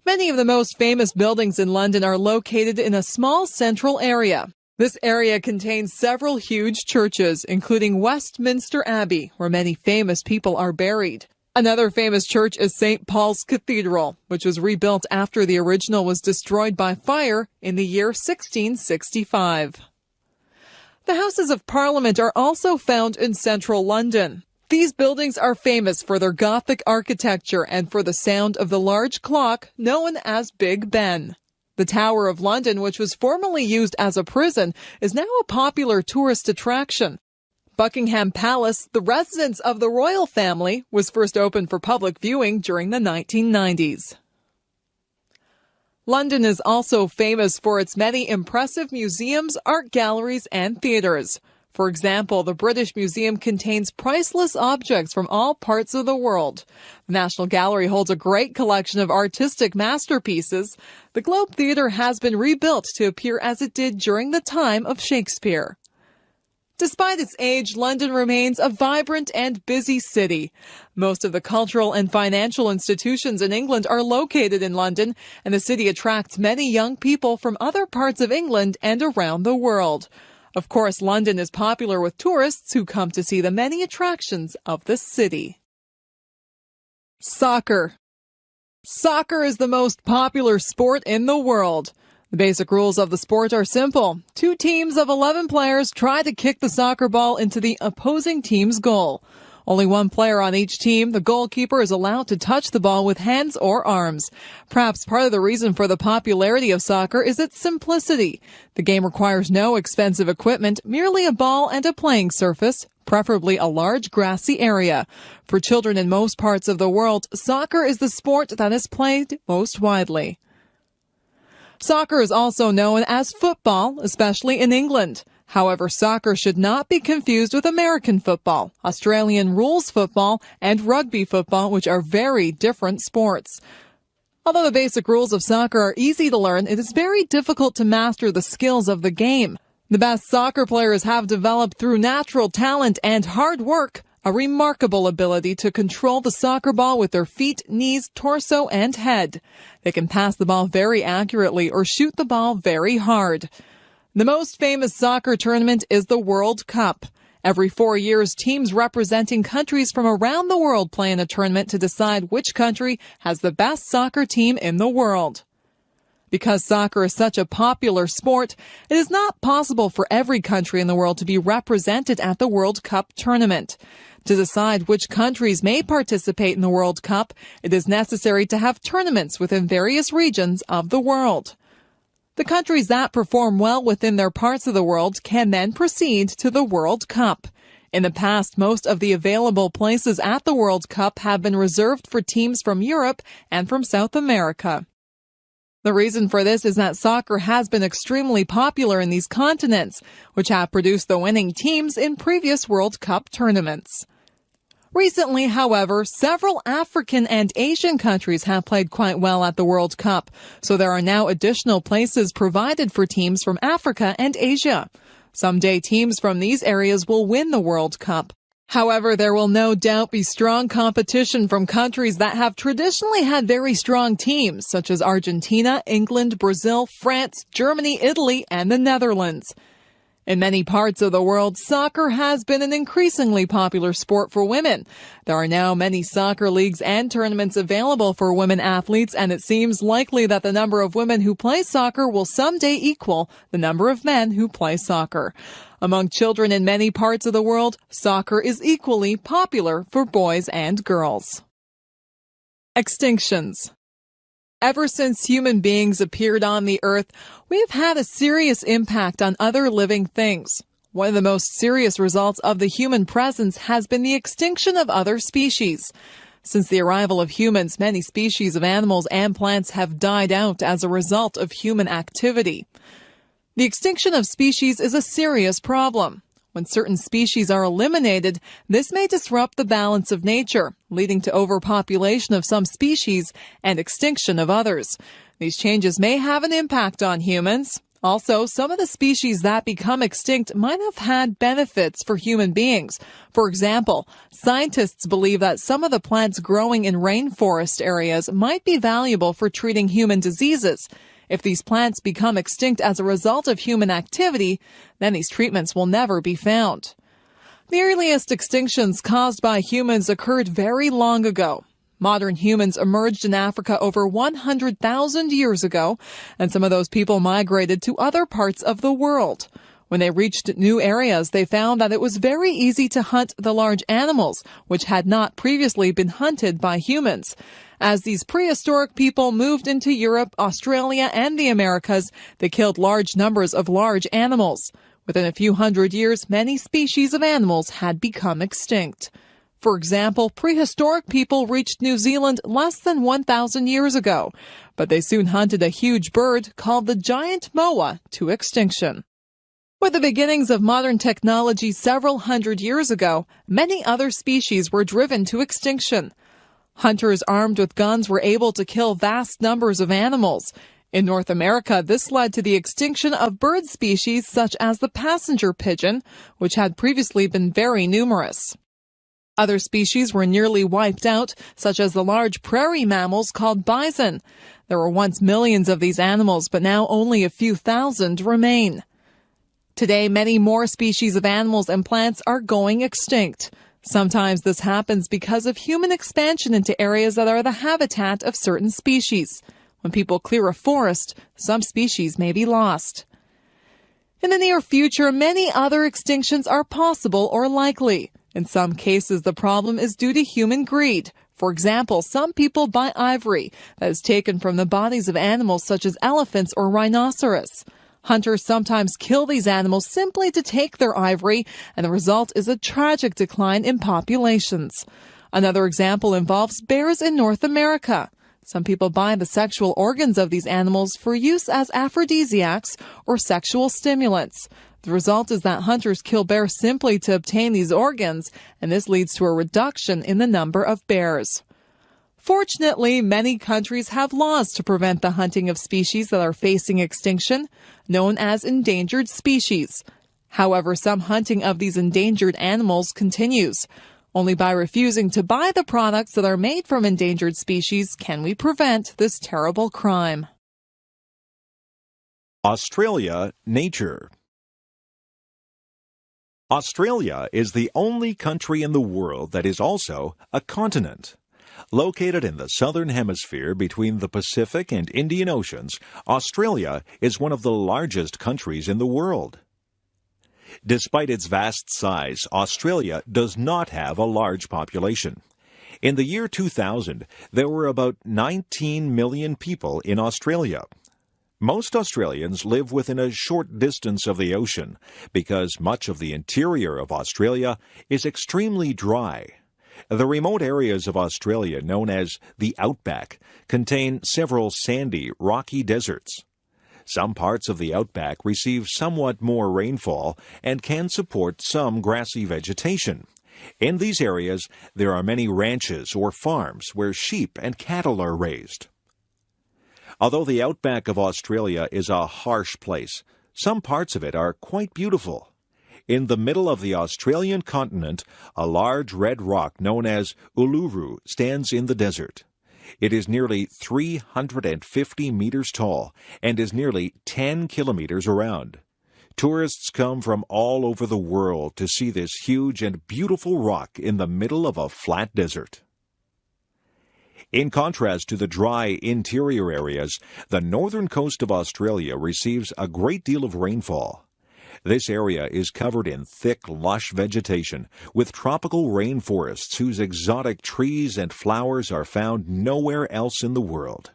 Many of the most famous buildings in London are located in a small central area. This area contains several huge churches, including Westminster Abbey, where many famous people are buried. Another famous church is St. Paul's Cathedral, which was rebuilt after the original was destroyed by fire in the year 1665. The Houses of Parliament are also found in central London. These buildings are famous for their Gothic architecture and for the sound of the large clock known as Big Ben. The Tower of London, which was formerly used as a prison, is now a popular tourist attraction. Buckingham Palace, the residence of the royal family, was first opened for public viewing during the 1990s. London is also famous for its many impressive museums, art galleries, and theaters. For example, the British Museum contains priceless objects from all parts of the world. The National Gallery holds a great collection of artistic masterpieces. The Globe Theatre has been rebuilt to appear as it did during the time of Shakespeare. Despite its age, London remains a vibrant and busy city. Most of the cultural and financial institutions in England are located in London, and the city attracts many young people from other parts of England and around the world. Of course, London is popular with tourists who come to see the many attractions of the city. Soccer. Soccer is the most popular sport in the world. The basic rules of the sport are simple. 2 teams of 11 players try to kick the soccer ball into the opposing team's goal. Only 1 player on each team, the goalkeeper, is allowed to touch the ball with hands or arms. Perhaps part of the reason for the popularity of soccer is its simplicity. The game requires no expensive equipment, merely a ball and a playing surface, preferably a large grassy area. For children in most parts of the world, soccer is the sport that is played most widely. Soccer is also known as football, especially in England. However, soccer should not be confused with American football, Australian rules football, and rugby football, which are very different sports. Although the basic rules of soccer are easy to learn, it is very difficult to master the skills of the game. The best soccer players have developed through natural talent and hard work a remarkable ability to control the soccer ball with their feet, knees, torso, and head. They can pass the ball very accurately or shoot the ball very hard. The most famous soccer tournament is the World Cup. Every 4 years, teams representing countries from around the world play in a tournament to decide which country has the best soccer team in the world. Because soccer is such a popular sport, it is not possible for every country in the world to be represented at the World Cup tournament. To decide which countries may participate in the World Cup, it is necessary to have tournaments within various regions of the world. The countries that perform well within their parts of the world can then proceed to the World Cup. In the past, most of the available places at the World Cup have been reserved for teams from Europe and from South America. The reason for this is that soccer has been extremely popular in these continents, which have produced the winning teams in previous World Cup tournaments. Recently, however, several African and Asian countries have played quite well at the World Cup, so there are now additional places provided for teams from Africa and Asia. Someday, teams from these areas will win the World Cup. However, there will no doubt be strong competition from countries that have traditionally had very strong teams, such as Argentina, England, Brazil, France, Germany, Italy, and the Netherlands. In many parts of the world, soccer has been an increasingly popular sport for women. There are now many soccer leagues and tournaments available for women athletes, and it seems likely that the number of women who play soccer will someday equal the number of men who play soccer. Among children in many parts of the world, soccer is equally popular for boys and girls. Extinctions. Ever since human beings appeared on the earth, we have had a serious impact on other living things. One of the most serious results of the human presence has been the extinction of other species. Since the arrival of humans, many species of animals and plants have died out as a result of human activity. The extinction of species is a serious problem. When certain species are eliminated, this may disrupt the balance of nature, leading to overpopulation of some species and extinction of others. These changes may have an impact on humans. Also, some of the species that become extinct might have had benefits for human beings. For example, scientists believe that some of the plants growing in rainforest areas might be valuable for treating human diseases. If these plants become extinct as a result of human activity, then these treatments will never be found. The earliest extinctions caused by humans occurred very long ago. Modern humans emerged in Africa over 100,000 years ago, and some of those people migrated to other parts of the world. When they reached new areas, they found that it was very easy to hunt the large animals, which had not previously been hunted by humans. As these prehistoric people moved into Europe, Australia, and the Americas, they killed large numbers of large animals. Within a few hundred years, many species of animals had become extinct. For example, prehistoric people reached New Zealand less than 1,000 years ago, but they soon hunted a huge bird called the giant moa to extinction. With the beginnings of modern technology several hundred years ago, many other species were driven to extinction. Hunters armed with guns were able to kill vast numbers of animals. In North America, this led to the extinction of bird species such as the passenger pigeon, which had previously been very numerous. Other species were nearly wiped out, such as the large prairie mammals called bison. There were once millions of these animals, but now only a few thousand remain. Today, many more species of animals and plants are going extinct. Sometimes this happens because of human expansion into areas that are the habitat of certain species. When people clear a forest, some species may be lost. In the near future, many other extinctions are possible or likely. In some cases, the problem is due to human greed. For example, some people buy ivory that is taken from the bodies of animals such as elephants or rhinoceros. Hunters sometimes kill these animals simply to take their ivory, and the result is a tragic decline in populations. Another example involves bears in North America. Some people buy the sexual organs of these animals for use as aphrodisiacs or sexual stimulants. The result is that hunters kill bears simply to obtain these organs, and this leads to a reduction in the number of bears. Fortunately, many countries have laws to prevent the hunting of species that are facing extinction, known as endangered species. However, some hunting of these endangered animals continues. Only by refusing to buy the products that are made from endangered species can we prevent this terrible crime. Australia, nature. Australia is the only country in the world that is also a continent. Located in the southern hemisphere between the Pacific and Indian Oceans, Australia is one of the largest countries in the world. Despite its vast size, Australia does not have a large population. In the year 2000, there were about 19 million people in Australia. Most Australians live within a short distance of the ocean because much of the interior of Australia is extremely dry. The remote areas of Australia, known as the outback, contain several sandy, rocky deserts. Some parts of the outback receive somewhat more rainfall and can support some grassy vegetation. In these areas, there are many ranches or farms where sheep and cattle are raised. Although the outback of Australia is a harsh place, some parts of it are quite beautiful. In the middle of the Australian continent, a large red rock known as Uluru stands in the desert. It is nearly 350 meters tall and is nearly 10 kilometers around. Tourists come from all over the world to see this huge and beautiful rock in the middle of a flat desert. In contrast to the dry interior areas, the northern coast of Australia receives a great deal of rainfall. This area is covered in thick, lush vegetation, with tropical rainforests whose exotic trees and flowers are found nowhere else in the world.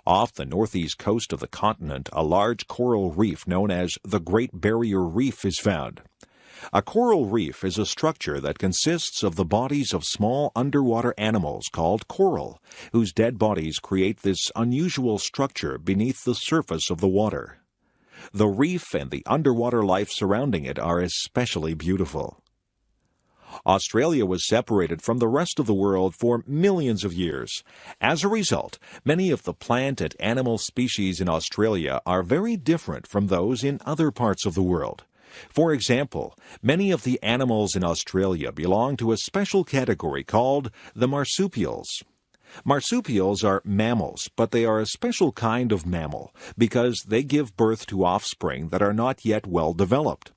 Off the northeast coast of the continent, a large coral reef known as the Great Barrier Reef is found. A coral reef is a structure that consists of the bodies of small underwater animals called coral, whose dead bodies create this unusual structure beneath the surface of the water. The reef and the underwater life surrounding it are especially beautiful. Australia was separated from the rest of the world for millions of years. As a result, many of the plant and animal species in Australia are very different from those in other parts of the world. For example, many of the animals in Australia belong to a special category called the marsupials. Marsupials are mammals, but they are a special kind of mammal because they give birth to offspring that are not yet well developed.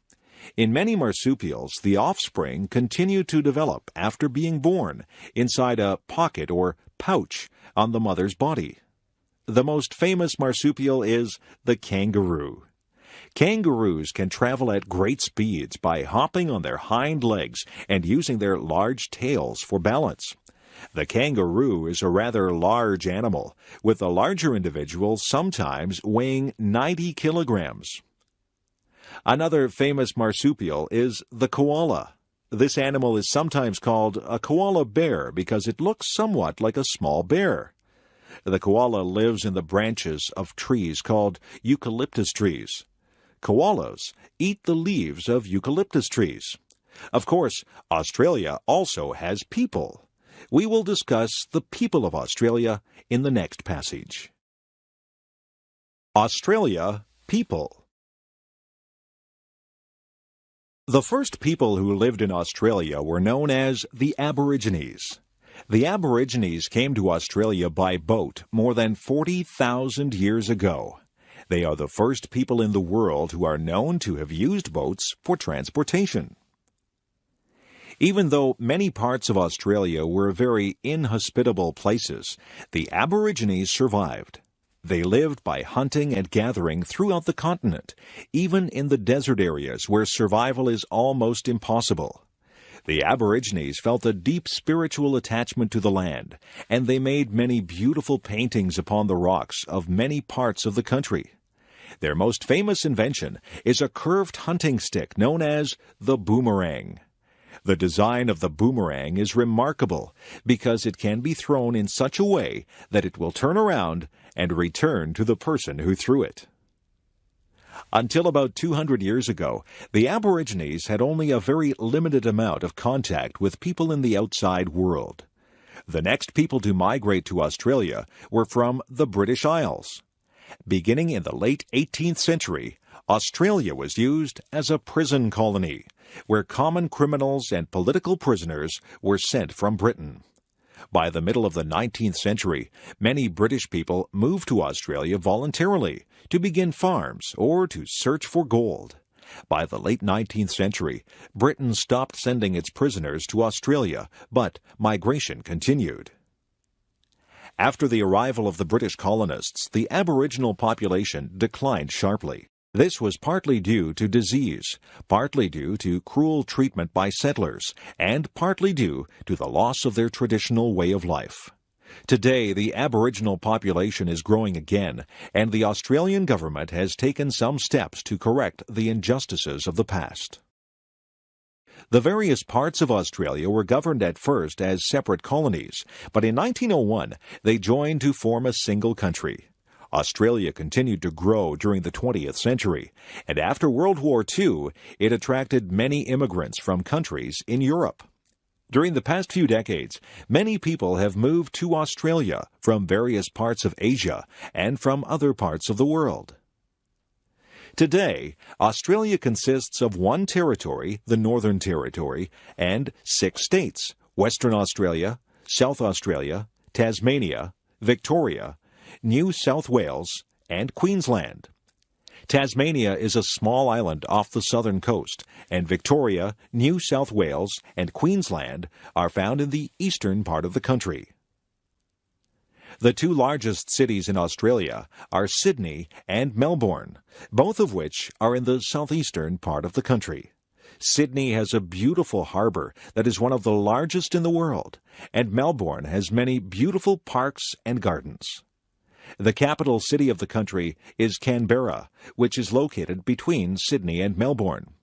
In many marsupials, the offspring continue to develop after being born inside a pocket or pouch on the mother's body. The most famous marsupial is the kangaroo. Kangaroos can travel at great speeds by hopping on their hind legs and using their large tails for balance. The kangaroo is a rather large animal, with the larger individual sometimes weighing 90 kilograms. Another famous marsupial is the koala. This animal is sometimes called a koala bear because it looks somewhat like a small bear. The koala lives in the branches of trees called eucalyptus trees. Koalas eat the leaves of eucalyptus trees. Of course, Australia also has people. We will discuss the people of Australia in the next passage. Australia, people. The first people who lived in Australia were known as the Aborigines. The Aborigines came to Australia by boat more than 40,000 years ago. They are the first people in the world who are known to have used boats for transportation. Even though many parts of Australia were very inhospitable places, the Aborigines survived. They lived by hunting and gathering throughout the continent, even in the desert areas where survival is almost impossible. The Aborigines felt a deep spiritual attachment to the land, and they made many beautiful paintings upon the rocks of many parts of the country. Their most famous invention is a curved hunting stick known as the boomerang. The design of the boomerang is remarkable because it can be thrown in such a way that it will turn around and return to the person who threw it. Until about 200 years ago, the Aborigines had only a very limited amount of contact with people in the outside world. The next people to migrate to Australia were from the British Isles. Beginning in the late 18th century, Australia was used as a prison colony, where common criminals and political prisoners were sent from Britain. By the middle of the 19th century, many British people moved to Australia voluntarily to begin farms or to search for gold. By the late 19th century, Britain stopped sending its prisoners to Australia, but migration continued. After the arrival of the British colonists, the Aboriginal population declined sharply. This was partly due to disease, partly due to cruel treatment by settlers, and partly due to the loss of their traditional way of life. Today, the Aboriginal population is growing again, and the Australian government has taken some steps to correct the injustices of the past. The various parts of Australia were governed at first as separate colonies, but in 1901 they joined to form a single country. Australia continued to grow during the 20th century, and after World War II, it attracted many immigrants from countries in Europe. During the past few decades, many people have moved to Australia from various parts of Asia and from other parts of the world. Today, Australia consists of one territory, the Northern Territory, and 6 states: Western Australia, South Australia, Tasmania, Victoria, New South Wales, and Queensland. Tasmania is a small island off the southern coast, and Victoria, New South Wales, and Queensland are found in the eastern part of the country. The 2 largest cities in Australia are Sydney and Melbourne, both of which are in the southeastern part of the country. Sydney has a beautiful harbour that is one of the largest in the world, and Melbourne has many beautiful parks and gardens. The capital city of the country is Canberra, which is located between Sydney and Melbourne.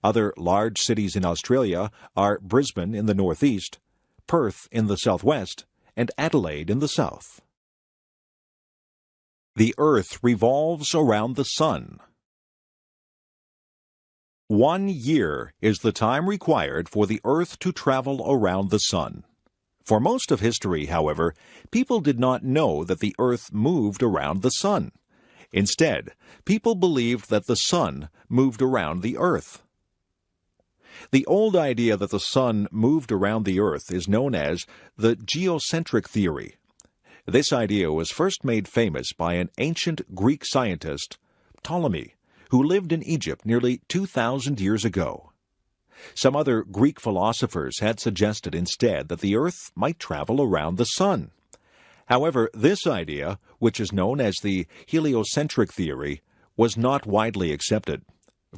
Other large cities in Australia are Brisbane in the northeast, Perth in the southwest, and Adelaide in the south. The Earth revolves around the Sun. 1 year is the time required for the Earth to travel around the Sun. For most of history, however, people did not know that the Earth moved around the Sun. Instead, people believed that the Sun moved around the Earth. The old idea that the Sun moved around the Earth is known as the geocentric theory. This idea was first made famous by an ancient Greek scientist, Ptolemy, who lived in Egypt nearly 2,000 years ago. Some other Greek philosophers had suggested instead that the Earth might travel around the Sun. However, this idea, which is known as the heliocentric theory, was not widely accepted.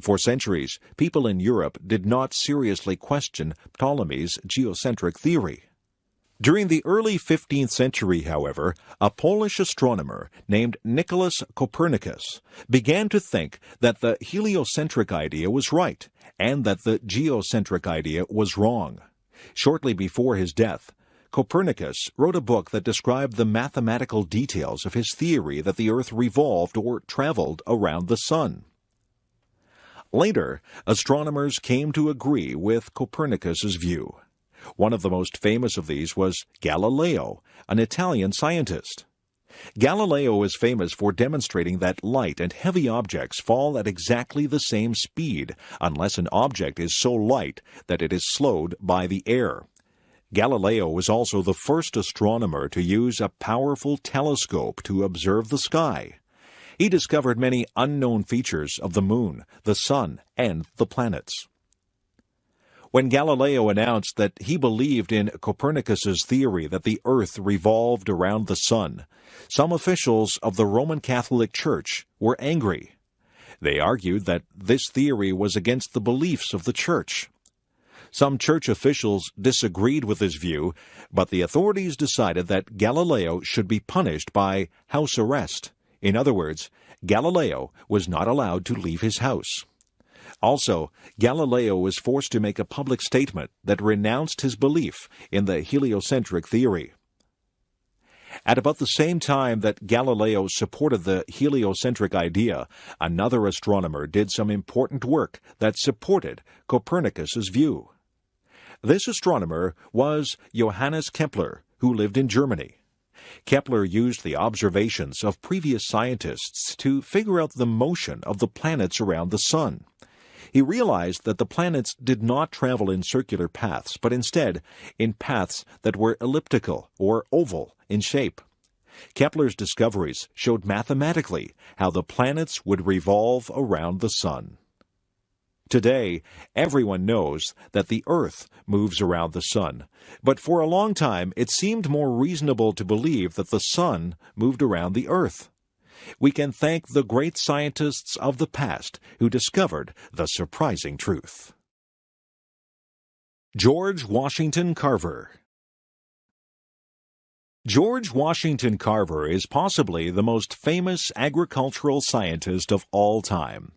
For centuries, people in Europe did not seriously question Ptolemy's geocentric theory. During the early 15th century, however, a Polish astronomer named Nicholas Copernicus began to think that the heliocentric idea was right and that the geocentric idea was wrong. Shortly before his death, Copernicus wrote a book that described the mathematical details of his theory that the Earth revolved or traveled around the Sun. Later, astronomers came to agree with Copernicus's view. One of the most famous of these was Galileo, an Italian scientist. Galileo is famous for demonstrating that light and heavy objects fall at exactly the same speed, unless an object is so light that it is slowed by the air. Galileo was also the first astronomer to use a powerful telescope to observe the sky. He discovered many unknown features of the moon, the sun, and the planets. When Galileo announced that he believed in Copernicus's theory that the earth revolved around the sun, some officials of the Roman Catholic Church were angry. They argued that this theory was against the beliefs of the Church. Some church officials disagreed with this view, but the authorities decided that Galileo should be punished by house arrest. In other words, Galileo was not allowed to leave his house. Also, Galileo was forced to make a public statement that renounced his belief in the heliocentric theory. At about the same time that Galileo supported the heliocentric idea, another astronomer did some important work that supported Copernicus's view. This astronomer was Johannes Kepler, who lived in Germany. Kepler used the observations of previous scientists to figure out the motion of the planets around the sun. He realized that the planets did not travel in circular paths, but instead in paths that were elliptical or oval in shape. Kepler's discoveries showed mathematically how the planets would revolve around the sun. Today, everyone knows that the Earth moves around the sun, but for a long time it seemed more reasonable to believe that the sun moved around the Earth. We can thank the great scientists of the past who discovered the surprising truth. George Washington Carver. George Washington Carver is possibly the most famous agricultural scientist of all time.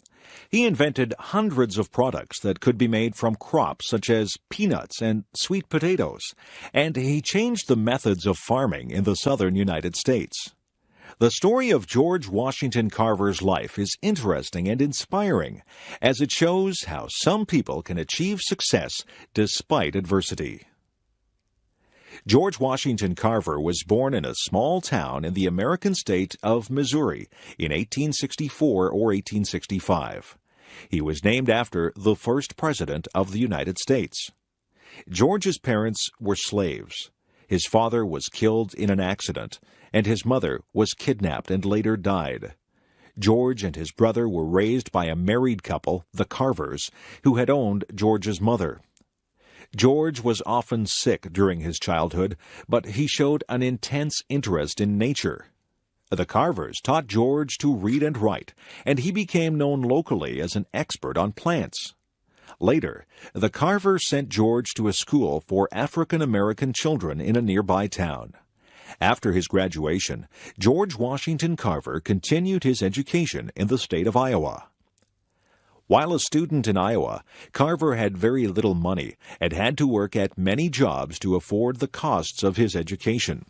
He invented hundreds of products that could be made from crops such as peanuts and sweet potatoes, and he changed the methods of farming in the southern United States. The story of George Washington Carver's life is interesting and inspiring, as it shows how some people can achieve success despite adversity. George Washington Carver was born in a small town in the American state of Missouri in 1864 or 1865. He was named after the first president of the United States. George's parents were slaves. His father was killed in an accident, and his mother was kidnapped and later died. George and his brother were raised by a married couple, the Carvers, who had owned George's mother. George was often sick during his childhood, but he showed an intense interest in nature. The Carvers taught George to read and write, and he became known locally as an expert on plants. Later, the Carvers sent George to a school for African American children in a nearby town. After his graduation, George Washington Carver continued his education in the state of Iowa. While a student in Iowa, Carver had very little money and had to work at many jobs to afford the costs of his education.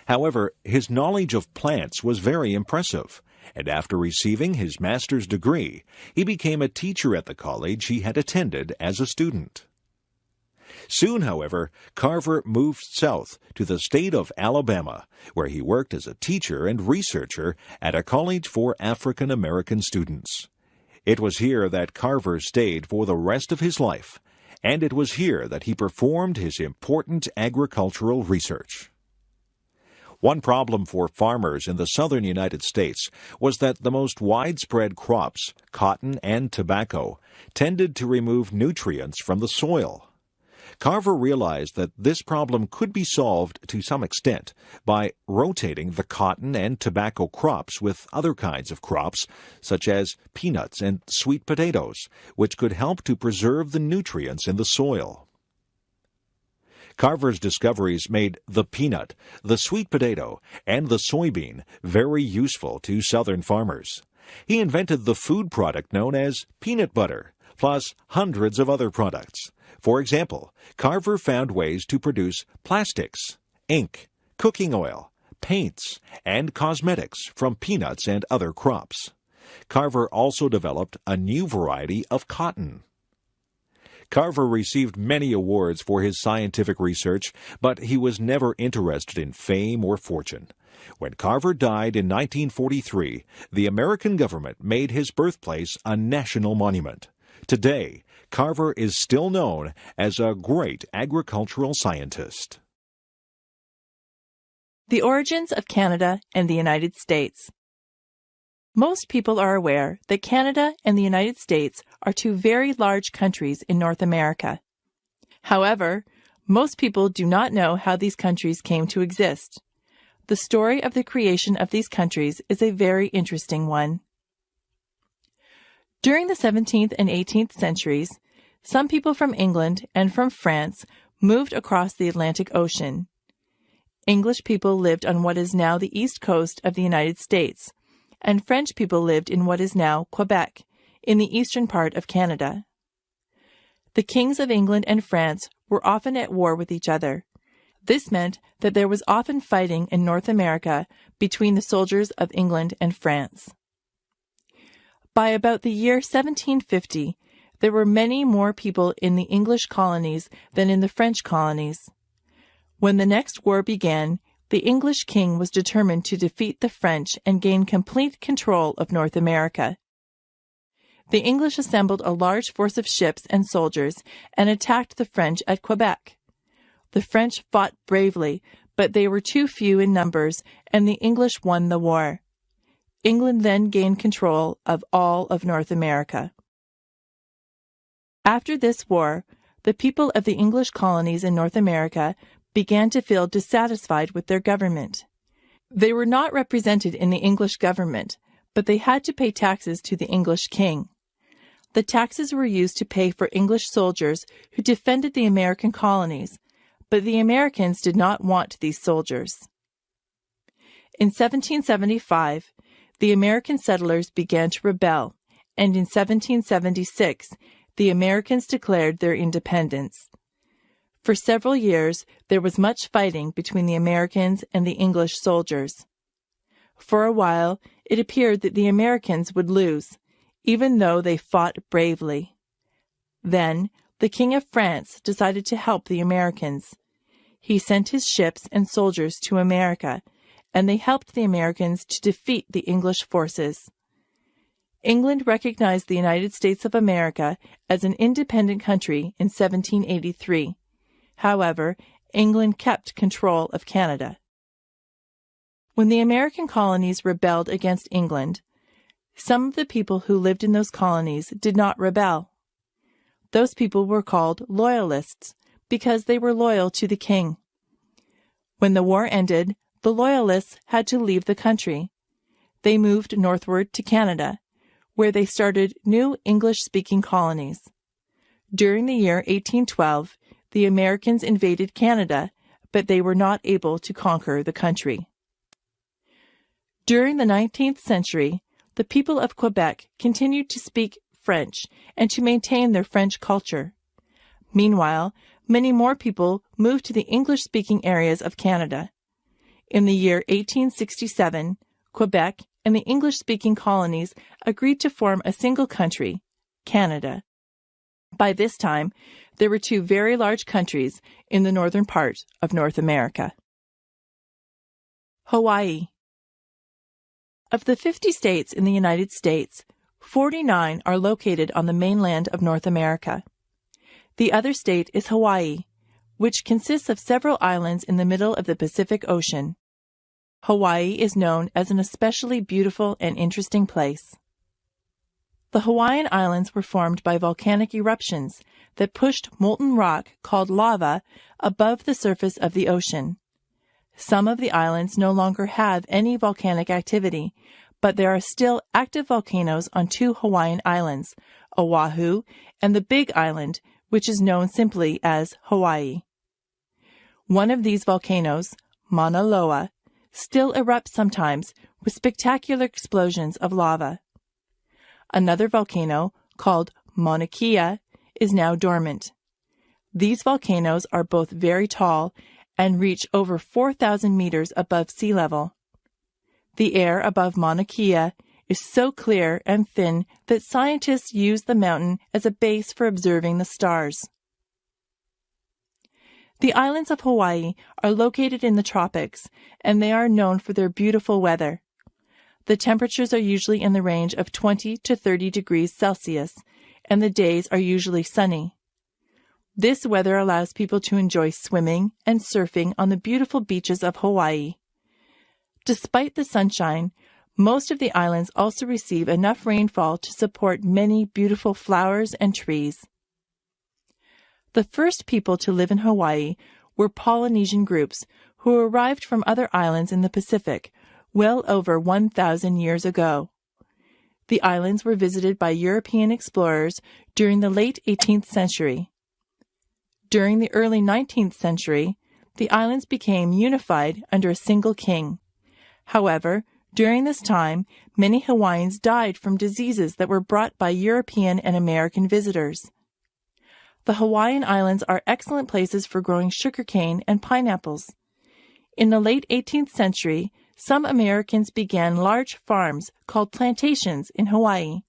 However, his knowledge of plants was very impressive, and after receiving his master's degree, he became a teacher at the college he had attended as a student. Soon, however, Carver moved south to the state of Alabama, where he worked as a teacher and researcher at a college for African American students. It was here that Carver stayed for the rest of his life, and it was here that he performed his important agricultural research. One problem for farmers in the southern United States was that the most widespread crops, cotton and tobacco, tended to remove nutrients from the soil. Carver realized that this problem could be solved to some extent by rotating the cotton and tobacco crops with other kinds of crops, such as peanuts and sweet potatoes, which could help to preserve the nutrients in the soil. Carver's discoveries made the peanut, the sweet potato, and the soybean very useful to southern farmers. He invented the food product known as peanut butter, plus hundreds of other products. For example, Carver found ways to produce plastics, ink, cooking oil, paints, and cosmetics from peanuts and other crops. Carver also developed a new variety of cotton. Carver received many awards for his scientific research, but he was never interested in fame or fortune. When Carver died in 1943, the American government made his birthplace a national monument. Today, Carver is still known as a great agricultural scientist. The origins of Canada and the United States. Most people are aware that Canada and the United States are two very large countries in North America. However, most people do not know how these countries came to exist. The story of the creation of these countries is a very interesting one. During the 17th and 18th centuries, some people from England and from France moved across the Atlantic Ocean. English people lived on what is now the east coast of the United States, and French people lived in what is now Quebec, in the eastern part of Canada. The kings of England and France were often at war with each other. This meant that there was often fighting in North America between the soldiers of England and France. By about the year 1750, there were many more people in the English colonies than in the French colonies. When the next war began, the English king was determined to defeat the French and gain complete control of North America. The English assembled a large force of ships and soldiers and attacked the French at Quebec. The French fought bravely, but they were too few in numbers, and the English won the war. England then gained control of all of North America. After this war, the people of the English colonies in North America began to feel dissatisfied with their government. They were not represented in the English government, but they had to pay taxes to the English king. The taxes were used to pay for English soldiers who defended the American colonies, but the Americans did not want these soldiers. In 1775, the American settlers began to rebel, and in 1776, the Americans declared their independence. For several years, there was much fighting between the Americans and the English soldiers. For a while, it appeared that the Americans would lose, even though they fought bravely. Then, the King of France decided to help the Americans. He sent his ships and soldiers to America, and they helped the Americans to defeat the English forces. England recognized the United States of America as an independent country in 1783. However, England kept control of Canada. When the American colonies rebelled against England, some of the people who lived in those colonies did not rebel. Those people were called Loyalists because they were loyal to the king. When the war ended, the Loyalists had to leave the country. They moved northward to Canada, where they started new English-speaking colonies. During the year 1812, the Americans invaded Canada, but they were not able to conquer the country. During the 19th century, the people of Quebec continued to speak French and to maintain their French culture. Meanwhile, many more people moved to the English-speaking areas of Canada. In the year 1867, Quebec and the English-speaking colonies agreed to form a single country, Canada. By this time, there were two very large countries in the northern part of North America. Hawaii. Of the 50 states in the United States, 49 are located on the mainland of North America. The other state is Hawaii, which consists of several islands in the middle of the Pacific Ocean. Hawaii is known as an especially beautiful and interesting place. The Hawaiian Islands were formed by volcanic eruptions that pushed molten rock called lava above the surface of the ocean. Some of the islands no longer have any volcanic activity, but there are still active volcanoes on two Hawaiian islands, Oahu and the Big Island, which is known simply as Hawaii. One of these volcanoes, Mauna Loa, still erupts sometimes with spectacular explosions of lava. Another volcano, called Mauna Kea, is now dormant. These volcanoes are both very tall and reach over 4,000 meters above sea level. The air above Mauna Kea is so clear and thin that scientists use the mountain as a base for observing the stars. The islands of Hawaii are located in the tropics, and they are known for their beautiful weather. The temperatures are usually in the range of 20 to 30 degrees Celsius, and the days are usually sunny. This weather allows people to enjoy swimming and surfing on the beautiful beaches of Hawaii. Despite the sunshine, most of the islands also receive enough rainfall to support many beautiful flowers and trees. The first people to live in Hawaii were Polynesian groups who arrived from other islands in the Pacific well over 1,000 years ago. The islands were visited by European explorers during the late 18th century. During the early 19th century, the islands became unified under a single king. However, during this time, many Hawaiians died from diseases that were brought by European and American visitors. The Hawaiian Islands are excellent places for growing sugarcane and pineapples. In the late 18th century, some Americans began large farms called plantations in Hawaii.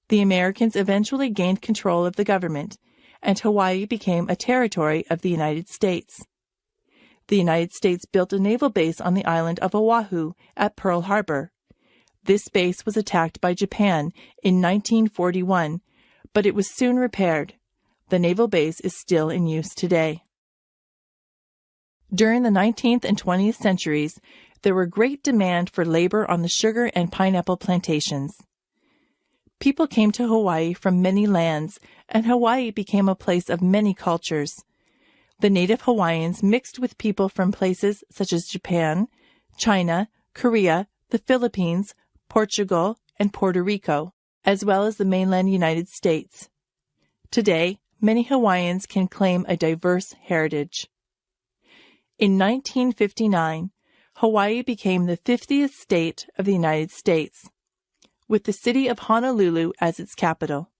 The Americans eventually gained control of the government, and Hawaii became a territory of the United States. The United States built a naval base on the island of Oahu at Pearl Harbor. This base was attacked by Japan in 1941, but it was soon repaired. The naval base is still in use today. During the 19th and 20th centuries, there were great demand for labor on the sugar and pineapple plantations. People came to Hawaii from many lands, and Hawaii became a place of many cultures. The native Hawaiians mixed with people from places such as Japan, China, Korea, the Philippines, Portugal, and Puerto Rico, as well as the mainland United States. Today, many Hawaiians can claim a diverse heritage. In 1959, Hawaii became the 50th state of the United States, with the city of Honolulu as its capital.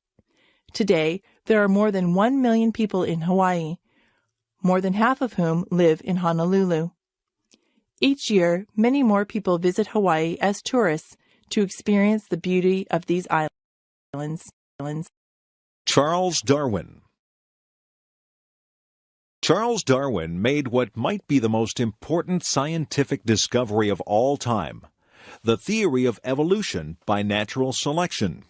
Today, there are more than 1 million people in Hawaii, more than half of whom live in Honolulu. Each year, many more people visit Hawaii as tourists to experience the beauty of these islands. Charles Darwin. Charles Darwin made what might be the most important scientific discovery of all time, the theory of evolution by natural selection.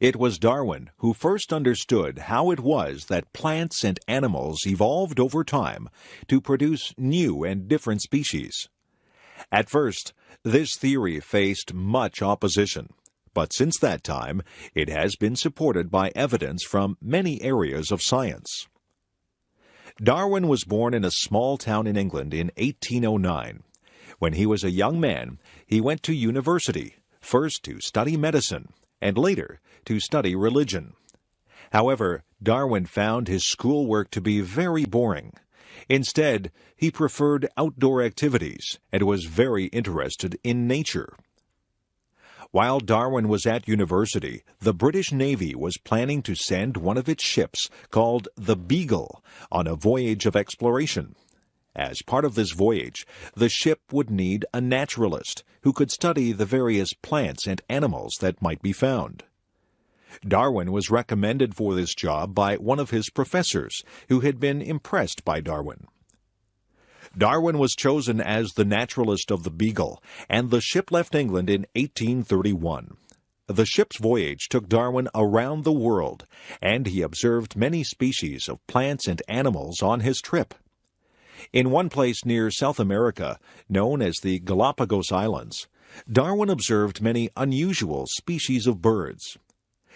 It was Darwin who first understood how it was that plants and animals evolved over time to produce new and different species. At first, this theory faced much opposition, but since that time, it has been supported by evidence from many areas of science. Darwin was born in a small town in England in 1809. When he was a young man, he went to university, first to study medicine, and later to study religion. However, Darwin found his schoolwork to be very boring. Instead, he preferred outdoor activities and was very interested in nature. While Darwin was at university, the British Navy was planning to send one of its ships, called the Beagle, on a voyage of exploration. As part of this voyage, the ship would need a naturalist who could study the various plants and animals that might be found. Darwin was recommended for this job by one of his professors, who had been impressed by Darwin. Darwin was chosen as the naturalist of the Beagle, and the ship left England in 1831. The ship's voyage took Darwin around the world, and he observed many species of plants and animals on his trip. In one place near South America, known as the Galapagos Islands, Darwin observed many unusual species of birds.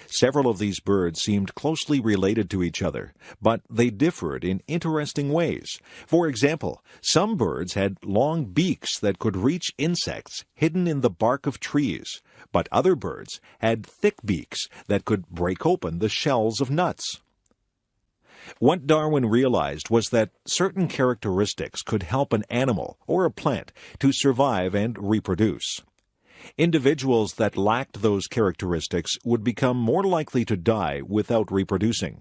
Several of these birds seemed closely related to each other, but they differed in interesting ways. For example, some birds had long beaks that could reach insects hidden in the bark of trees, but other birds had thick beaks that could break open the shells of nuts. What Darwin realized was that certain characteristics could help an animal or a plant to survive and reproduce. Individuals that lacked those characteristics would become more likely to die without reproducing.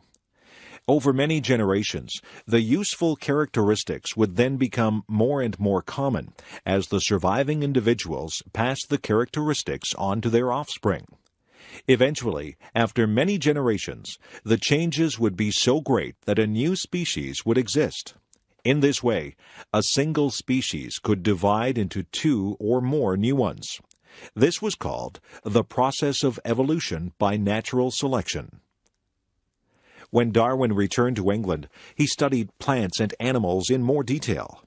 Over many generations, the useful characteristics would then become more and more common as the surviving individuals passed the characteristics on to their offspring. Eventually, after many generations, the changes would be so great that a new species would exist. In this way, a single species could divide into two or more new ones. This was called the process of evolution by natural selection. When Darwin returned to England, he studied plants and animals in more detail.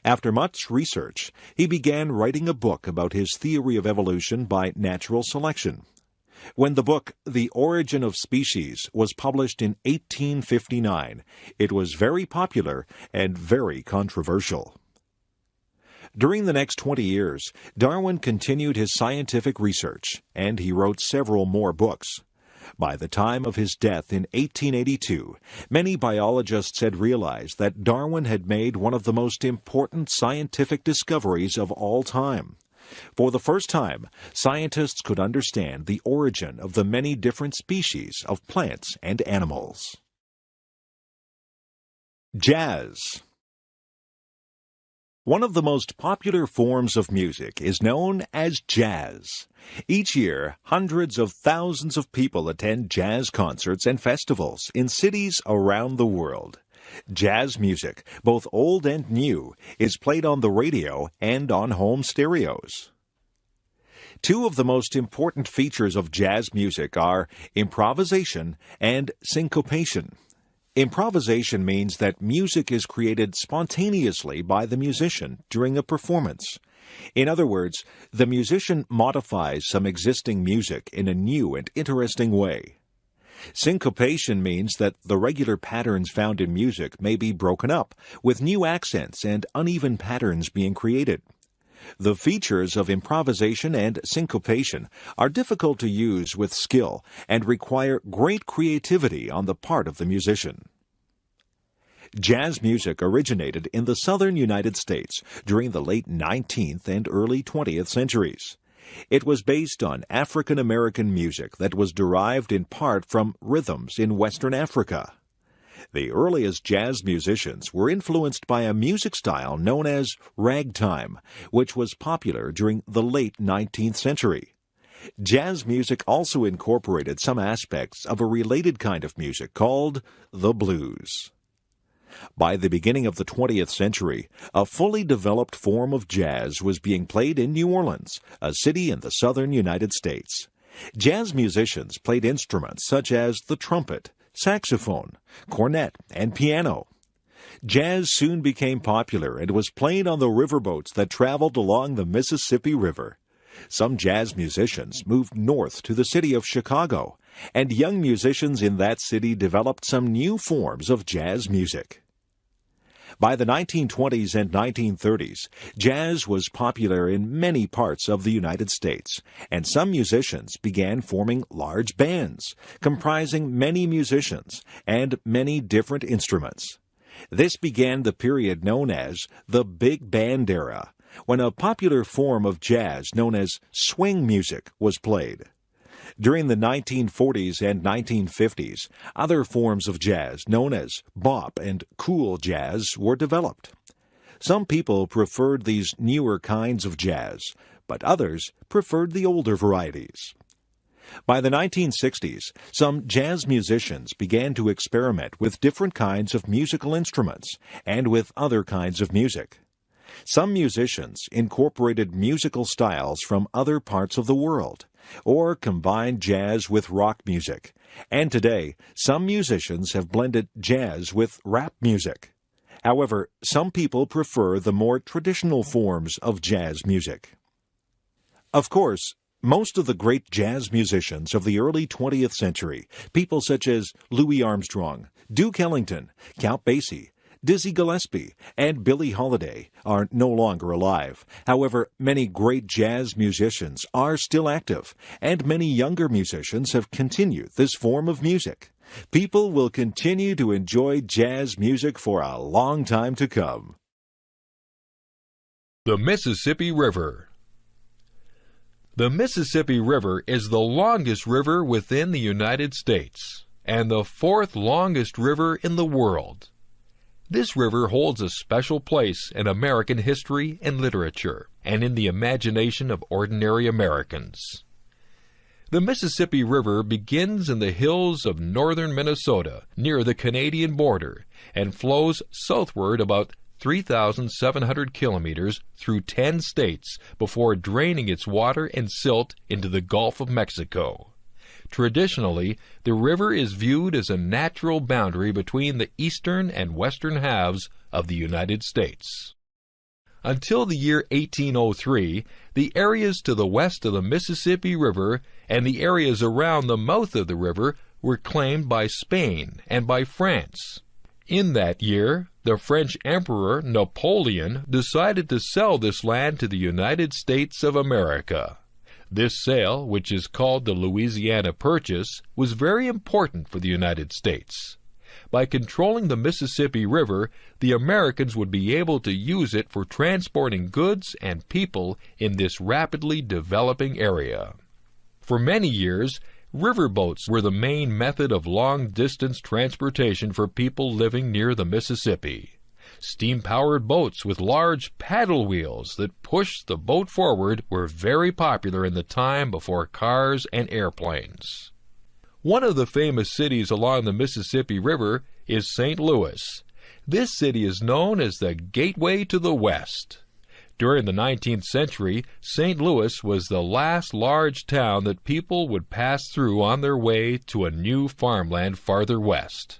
After much research, he began writing a book about his theory of evolution by natural selection. When the book The Origin of Species was published in 1859, it was very popular and very controversial. During the next 20 years, Darwin continued his scientific research, and he wrote several more books. By the time of his death in 1882, many biologists had realized that Darwin had made one of the most important scientific discoveries of all time. For the first time, scientists could understand the origin of the many different species of plants and animals. Jazz. One of the most popular forms of music is known as jazz. Each year, hundreds of thousands of people attend jazz concerts and festivals in cities around the world. Jazz music, both old and new, is played on the radio and on home stereos. Two of the most important features of jazz music are improvisation and syncopation. Improvisation means that music is created spontaneously by the musician during a performance. In other words, the musician modifies some existing music in a new and interesting way. Syncopation means that the regular patterns found in music may be broken up, with new accents and uneven patterns being created. The features of improvisation and syncopation are difficult to use with skill and require great creativity on the part of the musician. Jazz music originated in the southern United States during the late 19th and early 20th centuries. It was based on African American music that was derived in part from rhythms in Western Africa. The earliest jazz musicians were influenced by a music style known as ragtime, which was popular during the late 19th century. Jazz music also incorporated some aspects of a related kind of music called the blues. By the beginning of the 20th century, a fully developed form of jazz was being played in New Orleans, a city in the southern United States. Jazz musicians played instruments such as the trumpet, saxophone, cornet, and piano. Jazz soon became popular and was played on the riverboats that traveled along the Mississippi River. Some jazz musicians moved north to the city of Chicago, and young musicians in that city developed some new forms of jazz music. By the 1920s and 1930s, jazz was popular in many parts of the United States, and some musicians began forming large bands, comprising many musicians and many different instruments. This began the period known as the Big Band era, when a popular form of jazz known as swing music was played. During the 1940s and 1950s, other forms of jazz known as bop and cool jazz were developed. Some people preferred these newer kinds of jazz, but others preferred the older varieties. By the 1960s, some jazz musicians began to experiment with different kinds of musical instruments and with other kinds of music. Some musicians incorporated musical styles from other parts of the world, or combined jazz with rock music. And today, some musicians have blended jazz with rap music. However, some people prefer the more traditional forms of jazz music. Of course, most of the great jazz musicians of the early 20th century, people such as Louis Armstrong, Duke Ellington, Count Basie, Dizzy Gillespie, and Billie Holiday, are no longer alive. However, many great jazz musicians are still active, and many younger musicians have continued this form of music. People will continue to enjoy jazz music for a long time to come. The Mississippi River. The Mississippi River is the longest river within the United States. and the fourth longest river in the world. This river holds a special place in American history and literature, and in the imagination of ordinary Americans. The Mississippi River begins in the hills of northern Minnesota, near the Canadian border, and flows southward about 3,700 kilometers through 10 states before draining its water and silt into the Gulf of Mexico. Traditionally, the river is viewed as a natural boundary between the eastern and western halves of the United States. Until the year 1803, the areas to the west of the Mississippi River and the areas around the mouth of the river were claimed by Spain and by France. In that year, the French Emperor Napoleon decided to sell this land to the United States of America. This sale, which is called the Louisiana Purchase, was very important for the United States. By controlling the Mississippi River, the Americans would be able to use it for transporting goods and people in this rapidly developing area. For many years, riverboats were the main method of long-distance transportation for people living near the Mississippi. Steam-powered boats with large paddle wheels that pushed the boat forward were very popular in the time before cars and airplanes. One of the famous cities along the Mississippi River is St. Louis. This city is known as the Gateway to the West. During the 19th century, St. Louis was the last large town that people would pass through on their way to a new farmland farther west.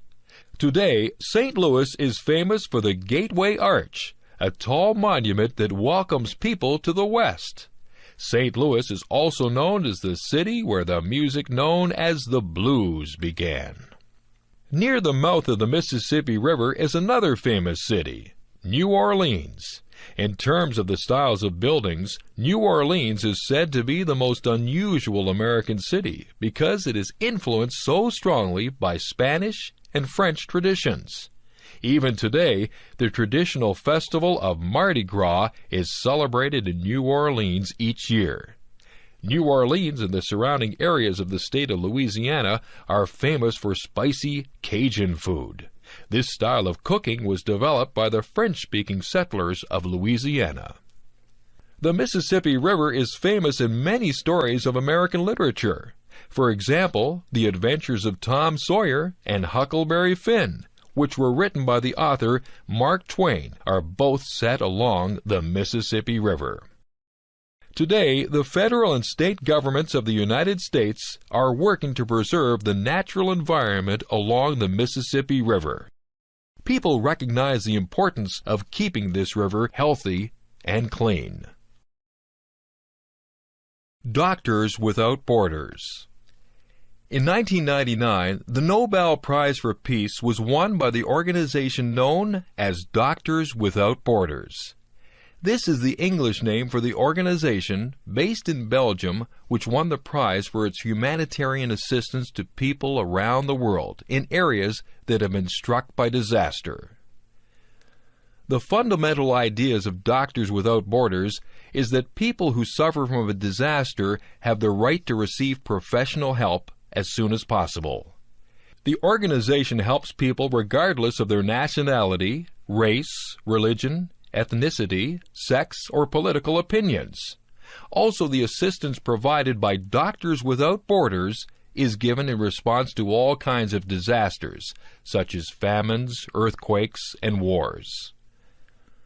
Today, St. Louis is famous for the Gateway Arch, a tall monument that welcomes people to the west. St. Louis is also known as the city where the music known as the blues began. Near the mouth of the Mississippi River is another famous city, New Orleans. In terms of the styles of buildings, New Orleans is said to be the most unusual American city because it is influenced so strongly by Spanish and French traditions. Even today, the traditional festival of Mardi Gras is celebrated in New Orleans each year. New Orleans and the surrounding areas of the state of Louisiana are famous for spicy Cajun food. This style of cooking was developed by the French-speaking settlers of Louisiana. The Mississippi River is famous in many stories of American literature. For example, The Adventures of Tom Sawyer and Huckleberry Finn, which were written by the author Mark Twain, are both set along the Mississippi River. Today, the federal and state governments of the United States are working to preserve the natural environment along the Mississippi River. People recognize the importance of keeping this river healthy and clean. Doctors Without Borders. In 1999, the Nobel Prize for Peace was won by the organization known as Doctors Without Borders. This is the English name for the organization, based in Belgium, which won the prize for its humanitarian assistance to people around the world in areas that have been struck by disaster. The fundamental ideas of Doctors Without Borders is that people who suffer from a disaster have the right to receive professional help as soon as possible. The organization helps people regardless of their nationality, race, religion, ethnicity, sex, or political opinions. Also, the assistance provided by Doctors Without Borders is given in response to all kinds of disasters, such as famines, earthquakes, and wars.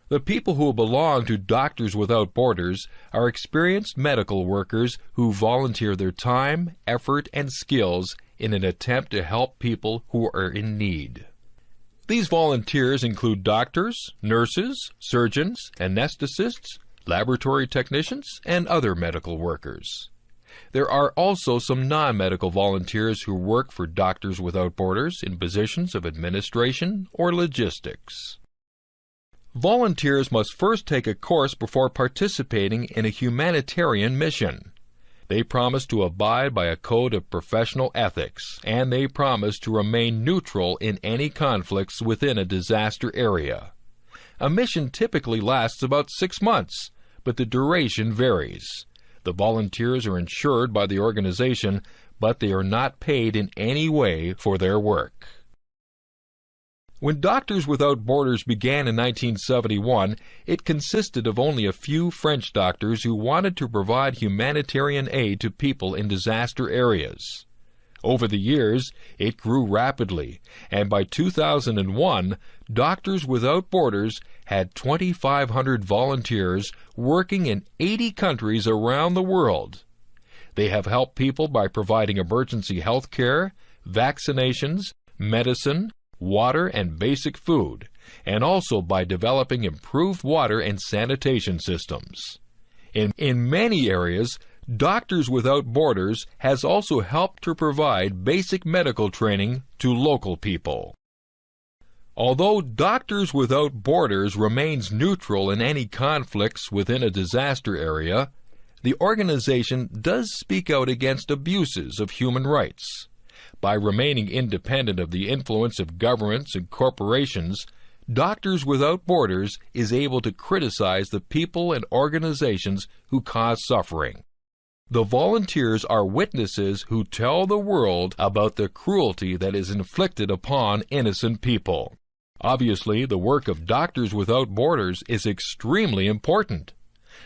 The people who belong to Doctors Without Borders are experienced medical workers who volunteer their time, effort, and skills in an attempt to help people who are in need. These volunteers include doctors, nurses, surgeons, anesthetists, laboratory technicians, and other medical workers. There are also some non-medical volunteers who work for Doctors Without Borders in positions of administration or logistics. Volunteers must first take a course before participating in a humanitarian mission. They promise to abide by a code of professional ethics, and they promise to remain neutral in any conflicts within a disaster area. A mission typically lasts about 6 months, but the duration varies. The volunteers are insured by the organization, but they are not paid in any way for their work. When Doctors Without Borders began in 1971, it consisted of only a few French doctors who wanted to provide humanitarian aid to people in disaster areas. Over the years, it grew rapidly, and by 2001, Doctors Without Borders had 2,500 volunteers working in 80 countries around the world. They have helped people by providing emergency health care, vaccinations, medicine, water, and basic food, and also by developing improved water and sanitation systems. In many areas, Doctors Without Borders has also helped to provide basic medical training to local people. Although Doctors Without Borders remains neutral in any conflicts within a disaster area, the organization does speak out against abuses of human rights. By remaining independent of the influence of governments and corporations, Doctors Without Borders is able to criticize the people and organizations who cause suffering. The volunteers are witnesses who tell the world about the cruelty that is inflicted upon innocent people. Obviously, the work of Doctors Without Borders is extremely important.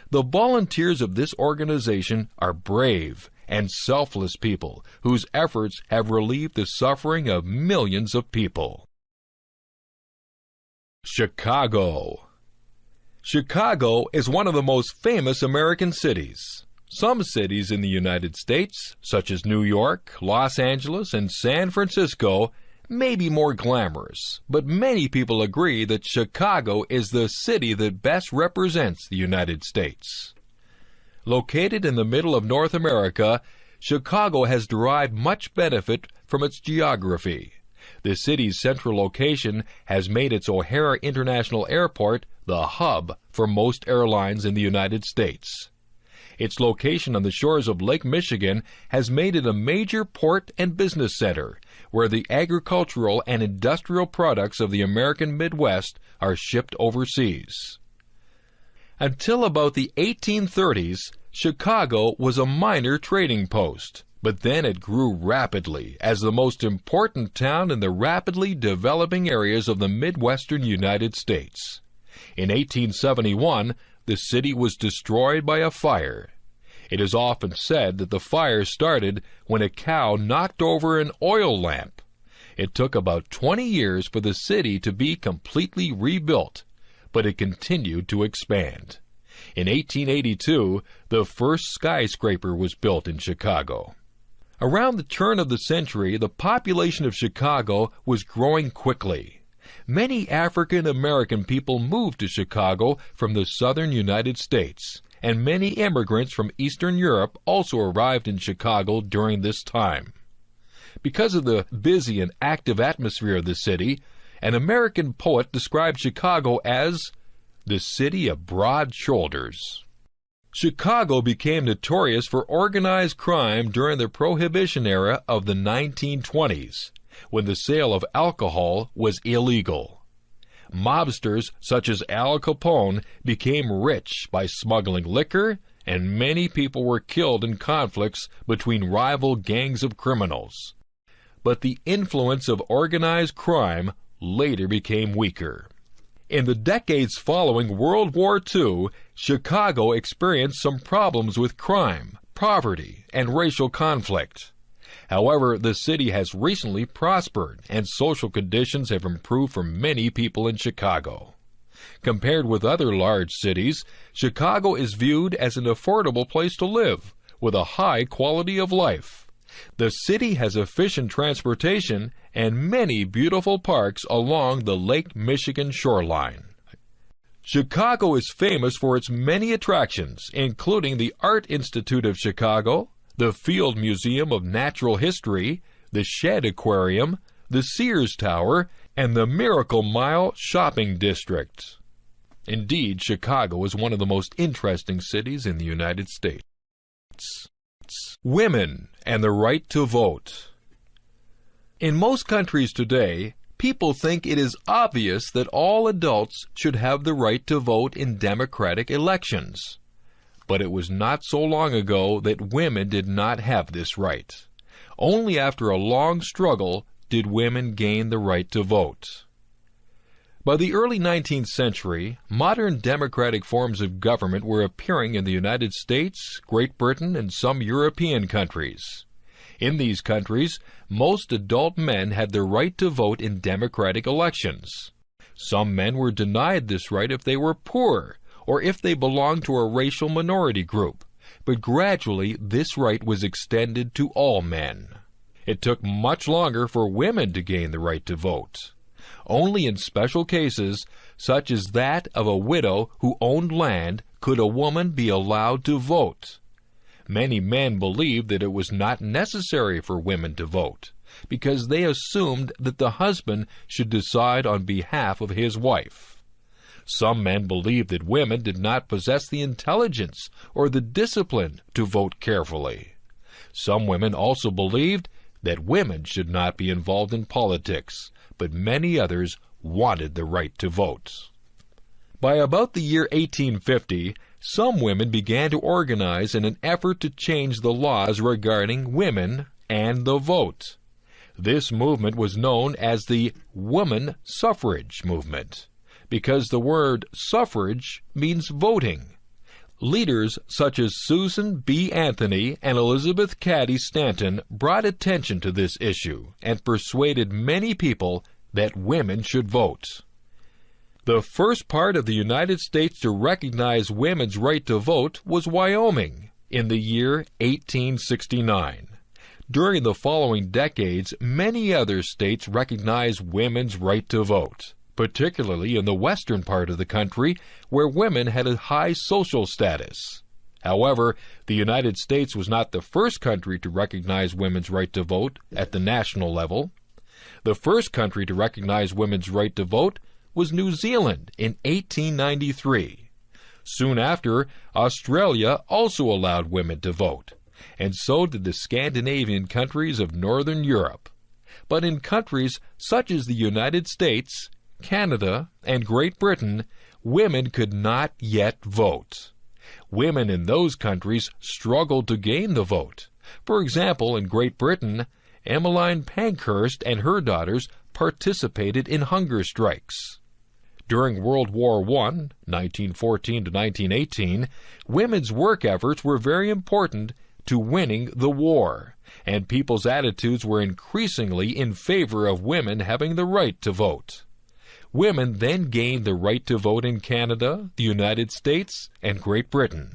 The volunteers of this organization are brave and selfless people whose efforts have relieved the suffering of millions of people. Chicago. Chicago is one of the most famous American cities. Some cities in the United States, such as New York, Los Angeles, and San Francisco, may be more glamorous, but many people agree that Chicago is the city that best represents the United States. Located in the middle of North America, Chicago has derived much benefit from its geography. The city's central location has made its O'Hare International Airport the hub for most airlines in the United States. Its location on the shores of Lake Michigan has made it a major port and business center, where the agricultural and industrial products of the American Midwest are shipped overseas. Until about the 1830s, Chicago was a minor trading post, but then it grew rapidly as the most important town in the rapidly developing areas of the Midwestern United States. In 1871, the city was destroyed by a fire. It is often said that the fire started when a cow knocked over an oil lamp. It took about 20 years for the city to be completely rebuilt, but it continued to expand. In 1882, the first skyscraper was built in Chicago. Around the turn of the century, the population of Chicago was growing quickly. Many African American people moved to Chicago from the southern United States, and many immigrants from Eastern Europe also arrived in Chicago during this time. Because of the busy and active atmosphere of the city, an American poet described Chicago as the city of broad shoulders. Chicago became notorious for organized crime during the Prohibition era of the 1920s, when the sale of alcohol was illegal. Mobsters such as Al Capone became rich by smuggling liquor, and many people were killed in conflicts between rival gangs of criminals. But the influence of organized crime later became weaker. In the decades following World War II, Chicago experienced some problems with crime, poverty, and racial conflict. However, the city has recently prospered, and social conditions have improved for many people in Chicago. Compared with other large cities, Chicago is viewed as an affordable place to live, with a high quality of life. The city has efficient transportation and many beautiful parks along the Lake Michigan shoreline. Chicago is famous for its many attractions, including the Art Institute of Chicago, the Field Museum of Natural History, the Shedd Aquarium, the Sears Tower, and the Miracle Mile Shopping District. Indeed, Chicago is one of the most interesting cities in the United States. Women and the right to vote. In most countries today, people think it is obvious that all adults should have the right to vote in democratic elections. But it was not so long ago that women did not have this right. Only after a long struggle did women gain the right to vote. By the early 19th century, modern democratic forms of government were appearing in the United States, Great Britain, and some European countries. In these countries, most adult men had the right to vote in democratic elections. Some men were denied this right if they were poor or if they belonged to a racial minority group, but gradually this right was extended to all men. It took much longer for women to gain the right to vote. Only in special cases, such as that of a widow who owned land, could a woman be allowed to vote. Many men believed that it was not necessary for women to vote, because they assumed that the husband should decide on behalf of his wife. Some men believed that women did not possess the intelligence or the discipline to vote carefully. Some women also believed that women should not be involved in politics, but many others wanted the right to vote. By about the year 1850, some women began to organize in an effort to change the laws regarding women and the vote. This movement was known as the woman suffrage movement, because the word suffrage means voting. Leaders such as Susan B. Anthony and Elizabeth Cady Stanton brought attention to this issue and persuaded many people that women should vote. The first part of the United States to recognize women's right to vote was Wyoming in the year 1869. During the following decades, many other states recognized women's right to vote, particularly in the western part of the country where women had a high social status. However, the United States was not the first country to recognize women's right to vote at the national level. The first country to recognize women's right to vote was New Zealand in 1893. Soon after, Australia also allowed women to vote, and so did the Scandinavian countries of Northern Europe. But in countries such as the United States, Canada, and Great Britain, women could not yet vote. Women in those countries struggled to gain the vote. For example, in Great Britain, Emmeline Pankhurst and her daughters participated in hunger strikes. During World War I, 1914 to 1918, women's work efforts were very important to winning the war, and people's attitudes were increasingly in favor of women having the right to vote. Women then gained the right to vote in Canada, the United States, and Great Britain.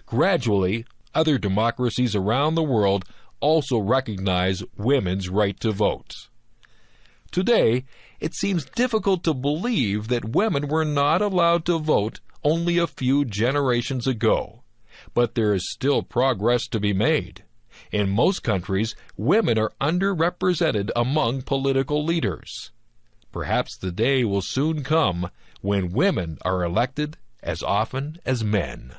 Gradually, other democracies around the world also recognize women's right to vote. Today, it seems difficult to believe that women were not allowed to vote only a few generations ago. But there is still progress to be made. In most countries, women are underrepresented among political leaders. Perhaps the day will soon come when women are elected as often as men.